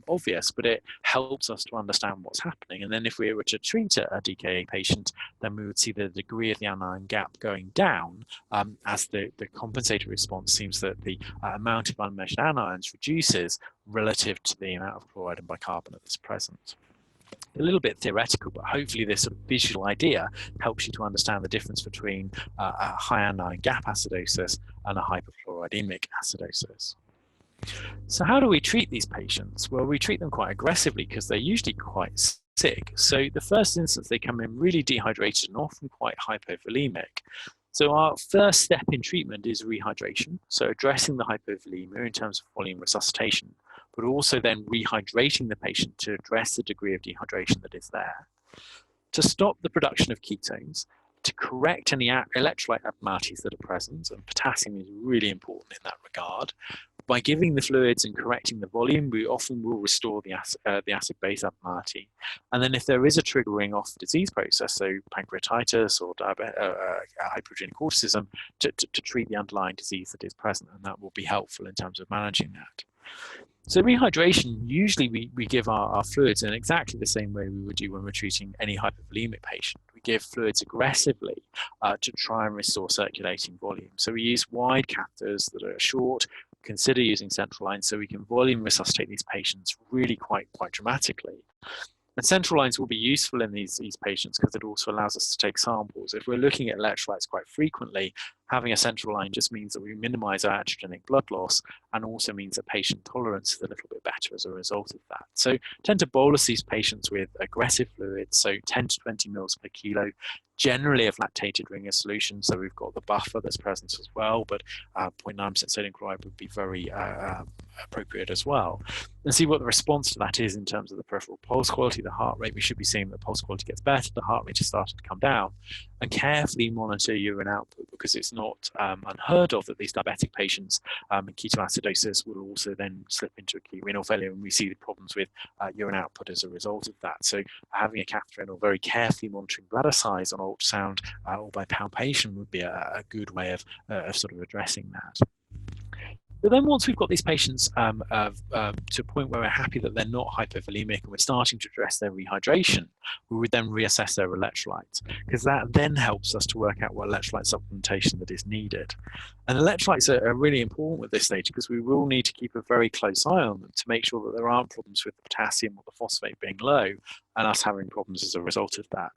obvious, but it helps us to understand what's happening. And then if we were to treat a DKA patient, then we would see the degree of the anion gap going down as the compensated response seems that the amount of unmeasured anions reduces relative to the amount of chloride and bicarbonate that's present. A little bit theoretical, but hopefully this sort of visual idea helps you to understand the difference between a high anion gap acidosis and a hyperchloroidemic acidosis. So how do we treat these patients? Well, we treat them quite aggressively because they're usually quite sick. So the first instance, they come in really dehydrated and often quite hypovolemic. So our first step in treatment is rehydration, so addressing the hypovolemia in terms of volume resuscitation. but also then rehydrating the patient to address the degree of dehydration that is there, to stop the production of ketones, to correct any electrolyte abnormalities that are present, and potassium is really important in that regard. By giving the fluids and correcting the volume, we often will restore the acid-base abnormality. And then if there is a triggering off the disease process, so pancreatitis or hypertrophic corticism, to treat the underlying disease that is present, and that will be helpful in terms of managing that. So rehydration, usually we give our fluids in exactly the same way we would do when we're treating any hypovolemic patient. We give fluids aggressively to try and restore circulating volume. So we use wide catheters that are short. Consider using central lines so we can volume resuscitate these patients really quite dramatically. And central lines will be useful in these patients because it also allows us to take samples. If we're looking at electrolytes quite frequently, having a central line just means that we minimize our iatrogenic blood loss and also means that patient tolerance is a little bit better as a result of that. So tend to bolus these patients with aggressive fluids, so 10 to 20 mils per kilo, generally a lactated ringer solution, so we've got the buffer that's present as well, but 0.9% sodium chloride would be very appropriate as well. And see what the response to that is in terms of the peripheral pulse quality, the heart rate. We should be seeing that pulse quality gets better, the heart rate has started to come down, and carefully monitor urine output, because it's not unheard of that these diabetic patients in ketoacidosis will also then slip into acute renal failure, and we see the problems with urine output as a result of that. So having a catheter in or very carefully monitoring bladder size on ultrasound or by palpation would be a good way of sort of addressing that. But then once we've got these patients to a point where we're happy that they're not hypovolemic and we're starting to address their rehydration, we would then reassess their electrolytes, because that then helps us to work out what electrolyte supplementation that is needed. And electrolytes are really important at this stage because we will need to keep a very close eye on them to make sure that there aren't problems with the potassium or the phosphate being low and us having problems as a result of that.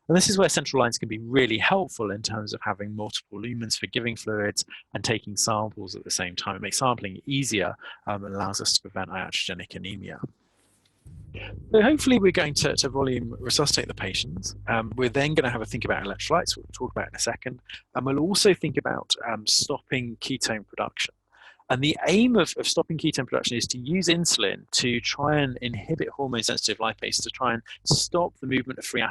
And this is where central lines can be really helpful in terms of having multiple lumens for giving fluids and taking samples at the same time. It makes sampling easier and allows us to prevent iatrogenic anemia. So hopefully we're going to volume resuscitate the patients. We're then going to have a think about electrolytes, we'll talk about in a second, and we'll also think about stopping ketone production. And the aim of stopping ketone production is to use insulin to try and inhibit hormone-sensitive lipase, to try and stop the movement of free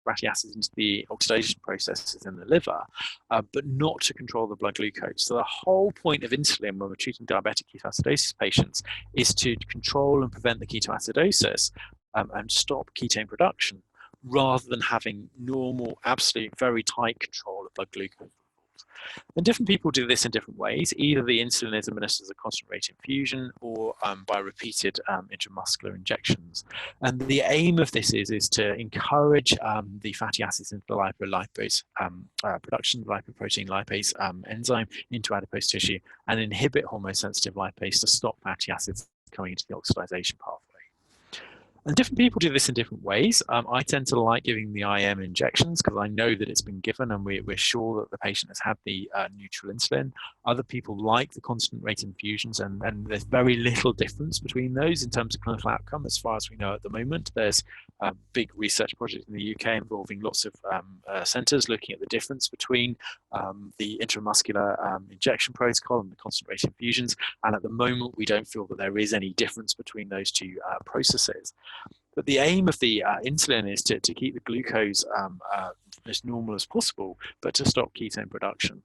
fatty acids into the oxidation processes in the liver, but not to control the blood glucose. So the whole point of insulin when we're treating diabetic ketoacidosis patients is to control and prevent the ketoacidosis and stop ketone production, rather than having normal, absolute, very tight control of blood glucose. And different people do this in different ways. Either the insulin is administered as a constant rate infusion or by repeated intramuscular injections. And the aim of this is to encourage the fatty acids into the lipolipase production, lipoprotein lipase enzyme into adipose tissue, and inhibit hormone-sensitive lipase to stop fatty acids coming into the oxidation pathway. And different people do this in different ways. I tend to like giving the IM injections because I know that it's been given and we're sure that the patient has had the neutral insulin. Other people like the constant rate infusions, and there's very little difference between those in terms of clinical outcome as far as we know at the moment. There's a big research project in the UK involving lots of centres looking at the difference between the intramuscular injection protocol and the constant rate infusions. And at the moment, we don't feel that there is any difference between those two processes. But the aim of the insulin is to keep the glucose as normal as possible, but to stop ketone production.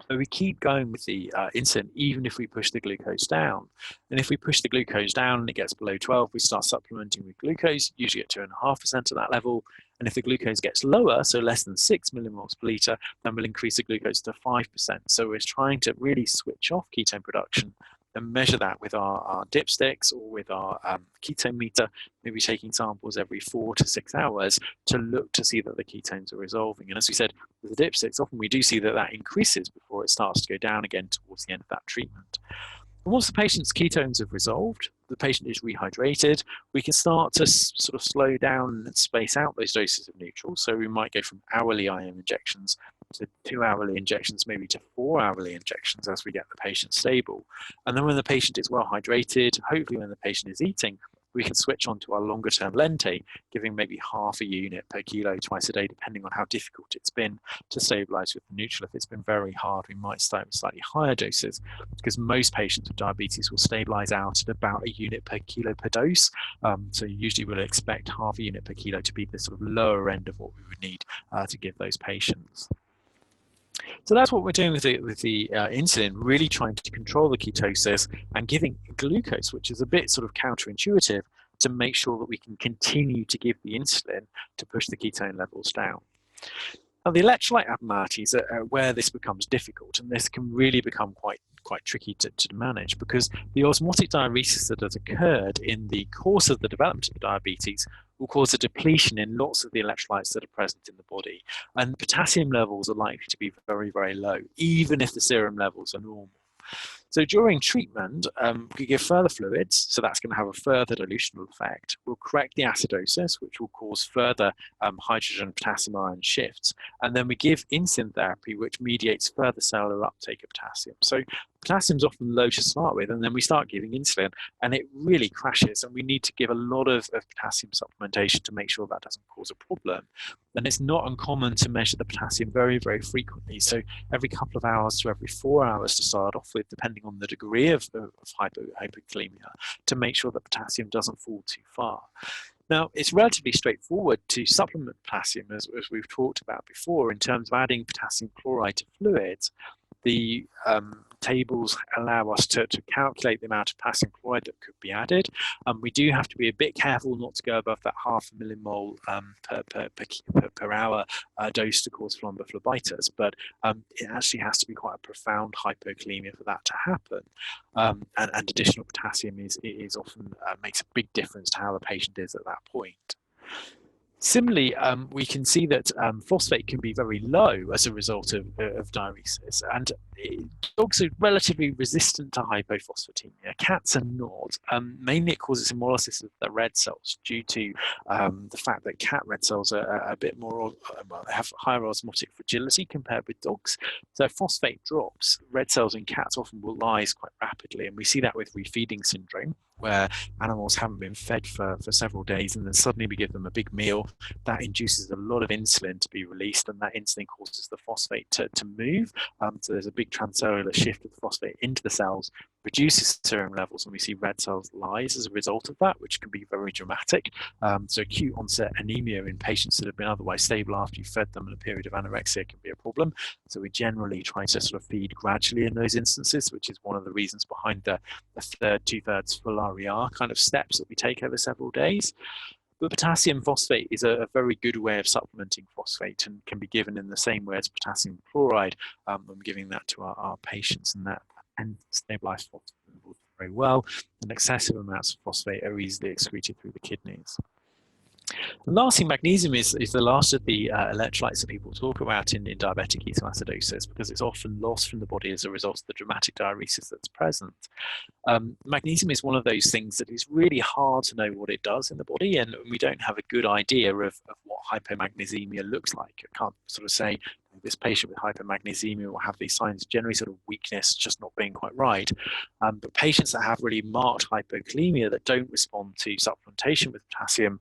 So we keep going with the insulin, even if we push the glucose down. And if we push the glucose down and it gets below 12, we start supplementing with glucose, usually at 2.5% at that level. And if the glucose gets lower, so less than 6 millimoles per litre, then we'll increase the glucose to 5%. So we're trying to really switch off ketone production and measure that with our dipsticks or with our ketone meter, maybe taking samples every 4 to 6 hours to look to see that the ketones are resolving. And as we said, with the dipsticks, often we do see that that increases before it starts to go down again towards the end of that treatment. And once the patient's ketones have resolved, the patient is rehydrated, we can start to sort of slow down and space out those doses of neutral. So we might go from hourly IM injections to 2 hourly injections, maybe to 4 hourly injections as we get the patient stable. And then when the patient is well hydrated, hopefully when the patient is eating, we can switch on to our longer term Lente, giving maybe half a unit per kilo twice a day, depending on how difficult it's been to stabilize with the neutral. If it's been very hard, we might start with slightly higher doses, because most patients with diabetes will stabilize out at about a unit per kilo per dose. So usually we'll expect half a unit per kilo to be the sort of lower end of what we would need to give those patients. So that's what we're doing with the insulin, really trying to control the ketosis and giving glucose, which is a bit sort of counterintuitive, to make sure that we can continue to give the insulin to push the ketone levels down. Now, the electrolyte abnormalities are where this becomes difficult, and this can really become quite tricky to manage, because the osmotic diuresis that has occurred in the course of the development of the diabetes will cause a depletion in lots of the electrolytes that are present in the body, and potassium levels are likely to be very, very low, even if the serum levels are normal. So during treatment, we give further fluids, so that's going to have a further dilutional effect. We'll correct the acidosis, which will cause further hydrogen potassium ion shifts. And then we give insulin therapy, which mediates further cellular uptake of potassium. So potassium's often low to start with, and then we start giving insulin, and it really crashes, and we need to give a lot of potassium supplementation to make sure that doesn't cause a problem. And it's not uncommon to measure the potassium very, very frequently. So every couple of hours to every 4 hours to start off with, depending on the degree of hypokalemia, to make sure that potassium doesn't fall too far. Now, it's relatively straightforward to supplement potassium, as we've talked about before, in terms of adding potassium chloride to fluids. The tables allow us to calculate the amount of potassium chloride that could be added. We do have to be a bit careful not to go above that 0.5 millimole per hour dose to cause thrombophlebitis, but it actually has to be quite a profound hypokalemia for that to happen. And additional potassium is often makes a big difference to how the patient is at that point. Similarly, we can see that phosphate can be very low as a result of diuresis, and dogs are relatively resistant to hypophosphatemia. Cats are not. Mainly it causes hemolysis of the red cells due to the fact that cat red cells are a bit more, well, they have higher osmotic fragility compared with dogs. So phosphate drops, red cells in cats often will lyse quite rapidly, and we see that with refeeding syndrome, where animals haven't been fed for several days, and then suddenly we give them a big meal. That induces a lot of insulin to be released, and that insulin causes the phosphate to move. So there's a big transcellular shift of the phosphate into the cells, reduces serum levels, and we see red cells lyse as a result of that, which can be very dramatic. So acute onset anemia in patients that have been otherwise stable after you fed them in a period of anorexia can be a problem. So we generally try to sort of feed gradually in those instances, which is one of the reasons behind the third, 2/3 full RER kind of steps that we take over several days. But potassium phosphate is a very good way of supplementing phosphate, and can be given in the same way as potassium chloride. I'm giving that to our patients, and that can stabilize phosphate levels very well, and excessive amounts of phosphate are easily excreted through the kidneys. And lastly, magnesium is the last of the electrolytes that people talk about in diabetic ketoacidosis, because it's often lost from the body as a result of the dramatic diuresis that's present. Magnesium is one of those things that is really hard to know what it does in the body, and we don't have a good idea of what hypomagnesemia looks like. I can't sort of say this patient with hypomagnesemia will have these signs, generally sort of weakness, just not being quite right. But patients that have really marked hypokalemia that don't respond to supplementation with potassium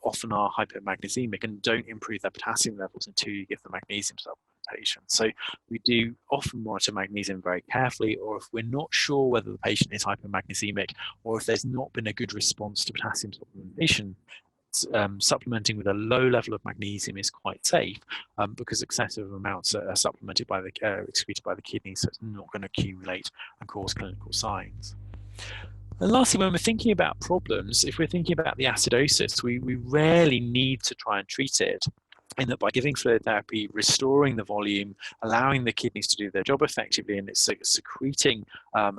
often are hypomagnesiemic and don't improve their potassium levels until you give them magnesium supplementation. So we do often monitor magnesium very carefully, or if we're not sure whether the patient is hypomagnesemic, or if there's not been a good response to potassium supplementation, supplementing with a low level of magnesium is quite safe, because excessive amounts are supplemented by the excreted by the kidneys, so it's not going to accumulate and cause clinical signs. And lastly, when we're thinking about problems, if we're thinking about the acidosis, we rarely need to try and treat it, in that by giving fluid therapy, restoring the volume, allowing the kidneys to do their job effectively, and it's secreting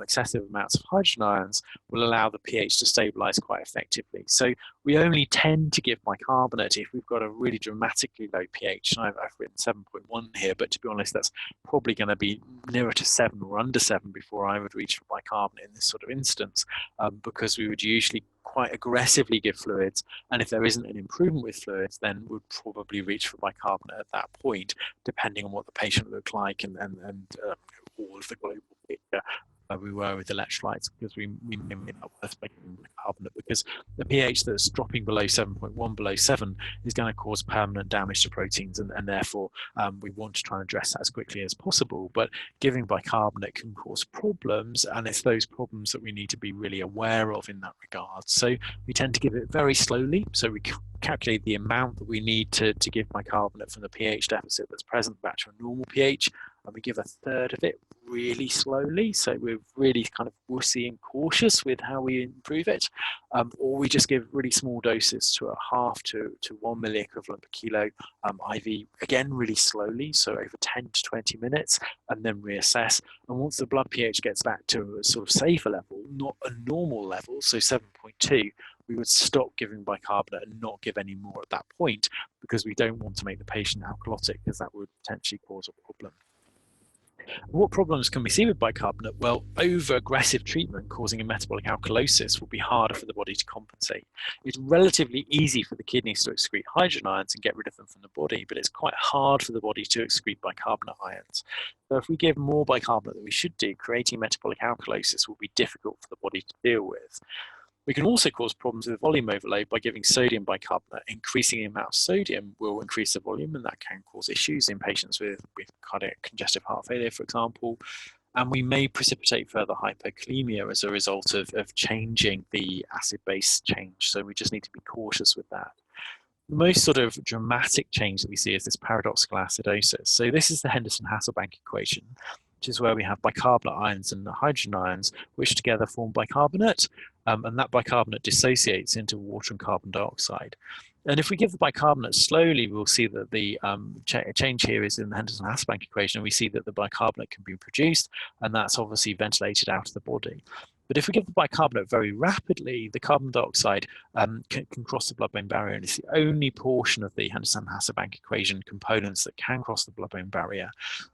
excessive amounts of hydrogen ions, will allow the pH to stabilize quite effectively. So we only tend to give bicarbonate if we've got a really dramatically low pH. And I've written 7.1 here, but to be honest, that's probably going to be nearer to 7 or under 7 before I would reach for bicarbonate in this sort of instance, because we would usually quite aggressively give fluids, and if there isn't an improvement with fluids, then we'd probably reach for bicarbonate at that point, depending on what the patient looked like and all of the global picture. where we were with electrolytes, because we made that worse by giving bicarbonate, because the pH that's dropping below 7.1, below 7, is going to cause permanent damage to proteins, and therefore we want to try and address that as quickly as possible. But giving bicarbonate can cause problems, and it's those problems that we need to be really aware of in that regard. So we tend to give it very slowly. So we calculate the amount that we need to give bicarbonate from the pH deficit that's present back to a normal pH, and we give a third of it really slowly. So we're really kind of wussy and cautious with how we improve it, or we just give really small doses to a 0.5 to 1 milliequivalent per kilo IV, again really slowly, so over 10 to 20 minutes, and then reassess. And once the blood pH gets back to a sort of safer level, not a normal level, so 7.2, we would stop giving bicarbonate and not give any more at that point, because we don't want to make the patient alkalotic, because that would potentially cause a problem. What problems can we see with bicarbonate? Well, over-aggressive treatment causing a metabolic alkalosis will be harder for the body to compensate. It's relatively easy for the kidneys to excrete hydrogen ions and get rid of them from the body, but it's quite hard for the body to excrete bicarbonate ions. So if we give more bicarbonate than we should do, creating metabolic alkalosis will be difficult for the body to deal with. We can also cause problems with volume overload by giving sodium bicarbonate. Increasing the amount of sodium will increase the volume, and that can cause issues in patients with cardiac congestive heart failure, for example. And we may precipitate further hypokalemia as a result of changing the acid-base change. So we just need to be cautious with that. The most sort of dramatic change that we see is this paradoxical acidosis. So this is the Henderson-Hasselbalch equation, which is where we have bicarbonate ions and hydrogen ions, which together form bicarbonate, and that bicarbonate dissociates into water and carbon dioxide. And if we give the bicarbonate slowly, we'll see that the change here is in the Henderson-Hasselbalch equation, and we see that the bicarbonate can be produced, and that's obviously ventilated out of the body. But if we give the bicarbonate very rapidly, the carbon dioxide can cross the blood-brain barrier, and it's the only portion of the Henderson-Hasselbalch equation components that can cross the blood-brain barrier.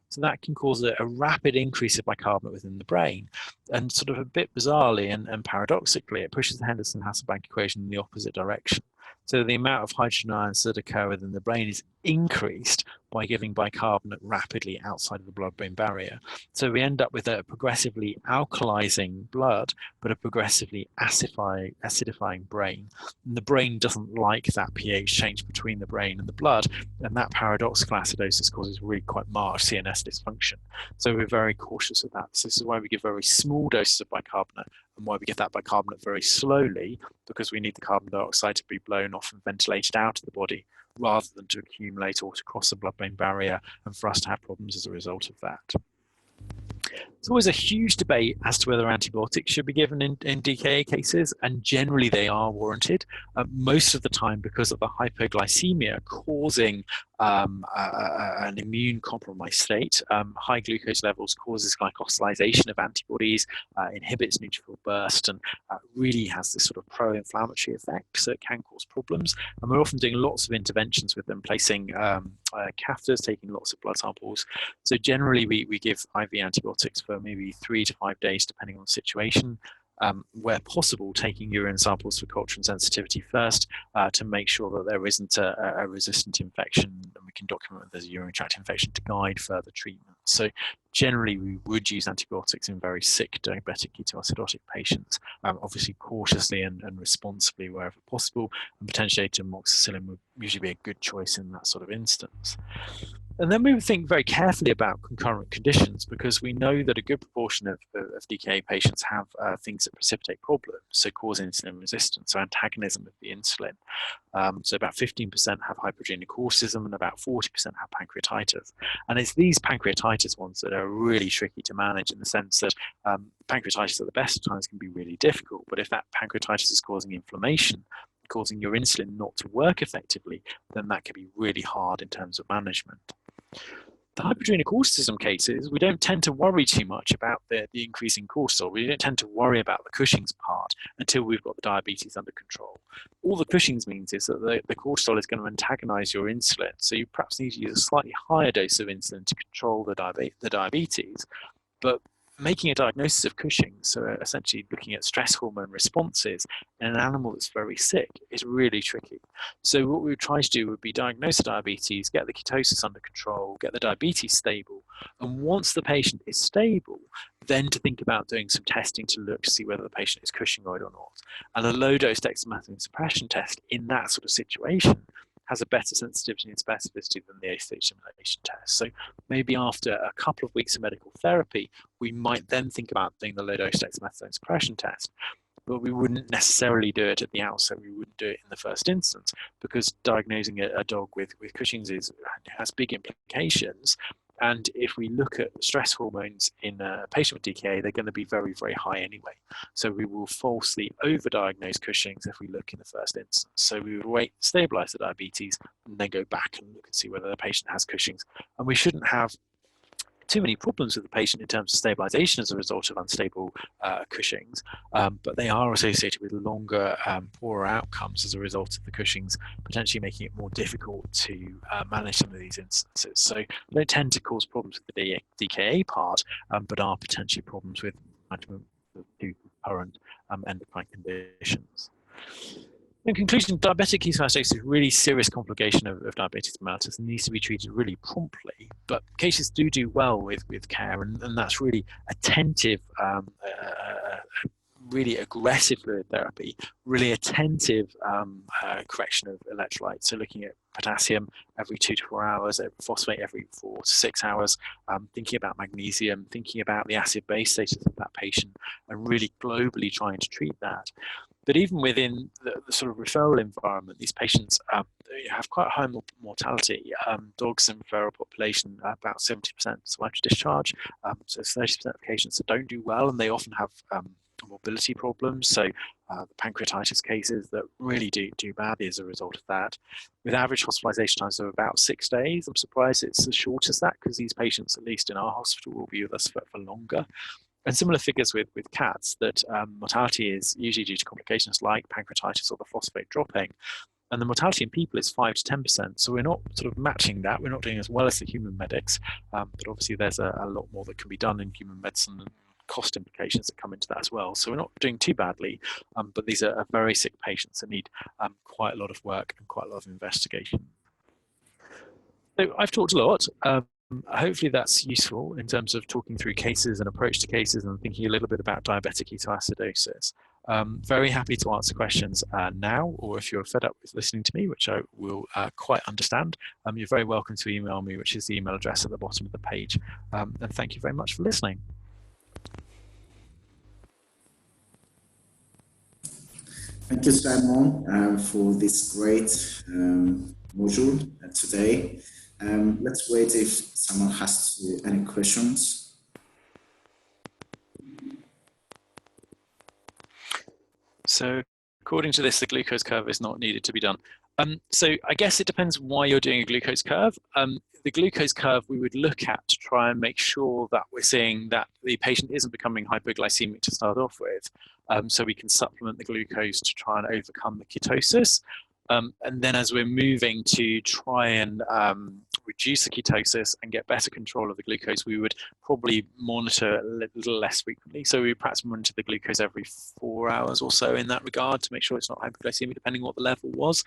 So that can cause a rapid increase of bicarbonate within the brain. And sort of a bit bizarrely and paradoxically, it pushes the Henderson-Hasselbalch equation in the opposite direction. So the amount of hydrogen ions that occur within the brain is increased by giving bicarbonate rapidly outside of the blood-brain barrier. So we end up with a progressively alkalizing blood, but a progressively acidifying brain. And the brain doesn't like that pH change between the brain and the blood, and that paradoxical acidosis causes really quite marked CNS dysfunction. So we're very cautious of that. So this is why we give very small doses of bicarbonate, and why we give that bicarbonate very slowly, because we need the carbon dioxide to be blown off and ventilated out of the body, rather than to accumulate or to cross the blood-brain barrier and for us to have problems as a result of that. There's always a huge debate as to whether antibiotics should be given in DKA cases, and generally they are warranted, most of the time because of the hypoglycemia causing an immune compromised state. High glucose levels causes glycosylation of antibodies, inhibits neutrophil burst, and really has this sort of pro-inflammatory effect, so it can cause problems. And we're often doing lots of interventions with them, placing catheters, taking lots of blood samples. So generally we give IV antibiotics for maybe 3 to 5 days, depending on the situation. Where possible, taking urine samples for culture sensitivity first to make sure that there isn't a resistant infection, and we can document that there's a urinary tract infection to guide further treatment. So generally we would use antibiotics in very sick diabetic ketoacidotic patients, obviously cautiously and responsibly wherever possible, and potentially amoxicillin would usually be a good choice in that sort of instance. And then we would think very carefully about concurrent conditions, because we know that a good proportion of DKA patients have things that precipitate problems, so cause insulin resistance, so antagonism of the insulin. So about 15% have hypergenocorticism and about 40% have pancreatitis. And it's these pancreatitis ones that are really tricky to manage, in the sense that pancreatitis at the best of times can be really difficult, but if that pancreatitis is causing inflammation, causing your insulin not to work effectively, then that can be really hard in terms of management. The hypergenocorticism cases, we don't tend to worry too much about the increasing cortisol. We don't tend to worry about the Cushing's part until we've got the diabetes under control. All the Cushing's means is that the cortisol is going to antagonize your insulin, so you perhaps need to use a slightly higher dose of insulin to control the diabetes, but making a diagnosis of Cushing's, so essentially looking at stress hormone responses in an animal that's very sick, is really tricky. So what we would try to do would be diagnose the diabetes, get the ketosis under control, get the diabetes stable, and once the patient is stable, then to think about doing some testing to look to see whether the patient is Cushingoid or not. And a low-dose dexamethasone suppression test in that sort of situation has a better sensitivity and specificity than the ACTH simulation test. So maybe after a couple of weeks of medical therapy, we might then think about doing the low-dose dexamethasone suppression test. But we wouldn't necessarily do it at the outset. We wouldn't do it in the first instance, because diagnosing a dog with Cushing's has big implications. And if we look at stress hormones in a patient with DKA, they're going to be very, very high anyway. So we will falsely overdiagnose Cushing's if we look in the first instance. So we would wait, stabilize the diabetes, and then go back and look and see whether the patient has Cushing's. And we shouldn't have too many problems with the patient in terms of stabilization as a result of unstable Cushing's, but they are associated with longer, poorer outcomes as a result of the Cushing's, potentially making it more difficult to manage some of these instances. So they don't tend to cause problems with the DKA part, but are potentially problems with management of current endocrine conditions. In conclusion, diabetic ketoacidosis is a really serious complication of diabetes mellitus and needs to be treated really promptly. But cases do well with care, and that's really attentive, really aggressive fluid therapy, really attentive correction of electrolytes. So looking at potassium every 2 to 4 hours, phosphate every 4 to 6 hours, thinking about magnesium, thinking about the acid-base status of that patient, and really globally trying to treat that. But even within the sort of referral environment, these patients have quite a high mortality. Dogs in referral population, about 70% survive to discharge. So 30% of patients that don't do well, and they often have mobility problems. So the pancreatitis cases that really do badly as a result of that. With average hospitalization times of about 6 days, I'm surprised it's as short as that, because these patients, at least in our hospital, will be with us for longer. And similar figures with cats, that mortality is usually due to complications like pancreatitis or the phosphate dropping. And the mortality in people is 5 to 10%. So we're not sort of matching that. We're not doing as well as the human medics, but obviously there's a lot more that can be done in human medicine, and cost implications that come into that as well. So we're not doing too badly, but these are very sick patients that need quite a lot of work and quite a lot of investigation. So I've talked a lot. Hopefully that's useful in terms of talking through cases and approach to cases and thinking a little bit about diabetic ketoacidosis. Very happy to answer questions now, or if you're fed up with listening to me, which I will quite understand, you're very welcome to email me, which is the email address at the bottom of the page. And thank you very much for listening. Thank you, Simon, for this great module today. Let's wait if someone has any questions. So according to this, the glucose curve is not needed to be done. So I guess it depends why you're doing a glucose curve. The glucose curve we would look at to try and make sure that we're seeing that the patient isn't becoming hypoglycemic to start off with. So we can supplement the glucose to try and overcome the ketosis. And then as we're moving to try and reduce the ketosis and get better control of the glucose, we would probably monitor a little less frequently. So we perhaps monitor the glucose every 4 hours or so in that regard to make sure it's not hypoglycemic, depending on what the level was.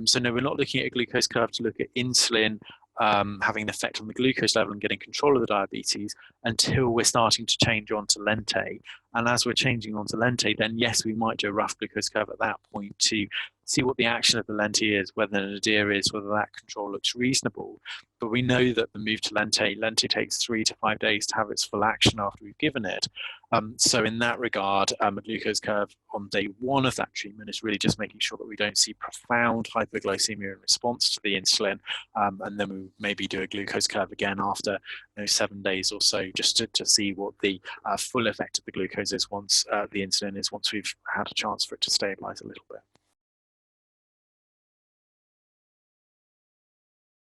So no, we're not looking at a glucose curve to look at insulin having an effect on the glucose level and getting control of the diabetes until we're starting to change onto Lente. And as we're changing onto Lente, then yes, we might do a rough glucose curve at that point to see what the action of the Lente is, whether an nadir is, whether that control looks reasonable. But we know that the move to Lente takes 3 to 5 days to have its full action after we've given it. So in that regard, a glucose curve on day 1 of that treatment is really just making sure that we don't see profound hypoglycemia in response to the insulin. And then we maybe do a glucose curve again after 7 days or so, just to see what the full effect of the glucose is once the insulin is, once we've had a chance for it to stabilize a little bit.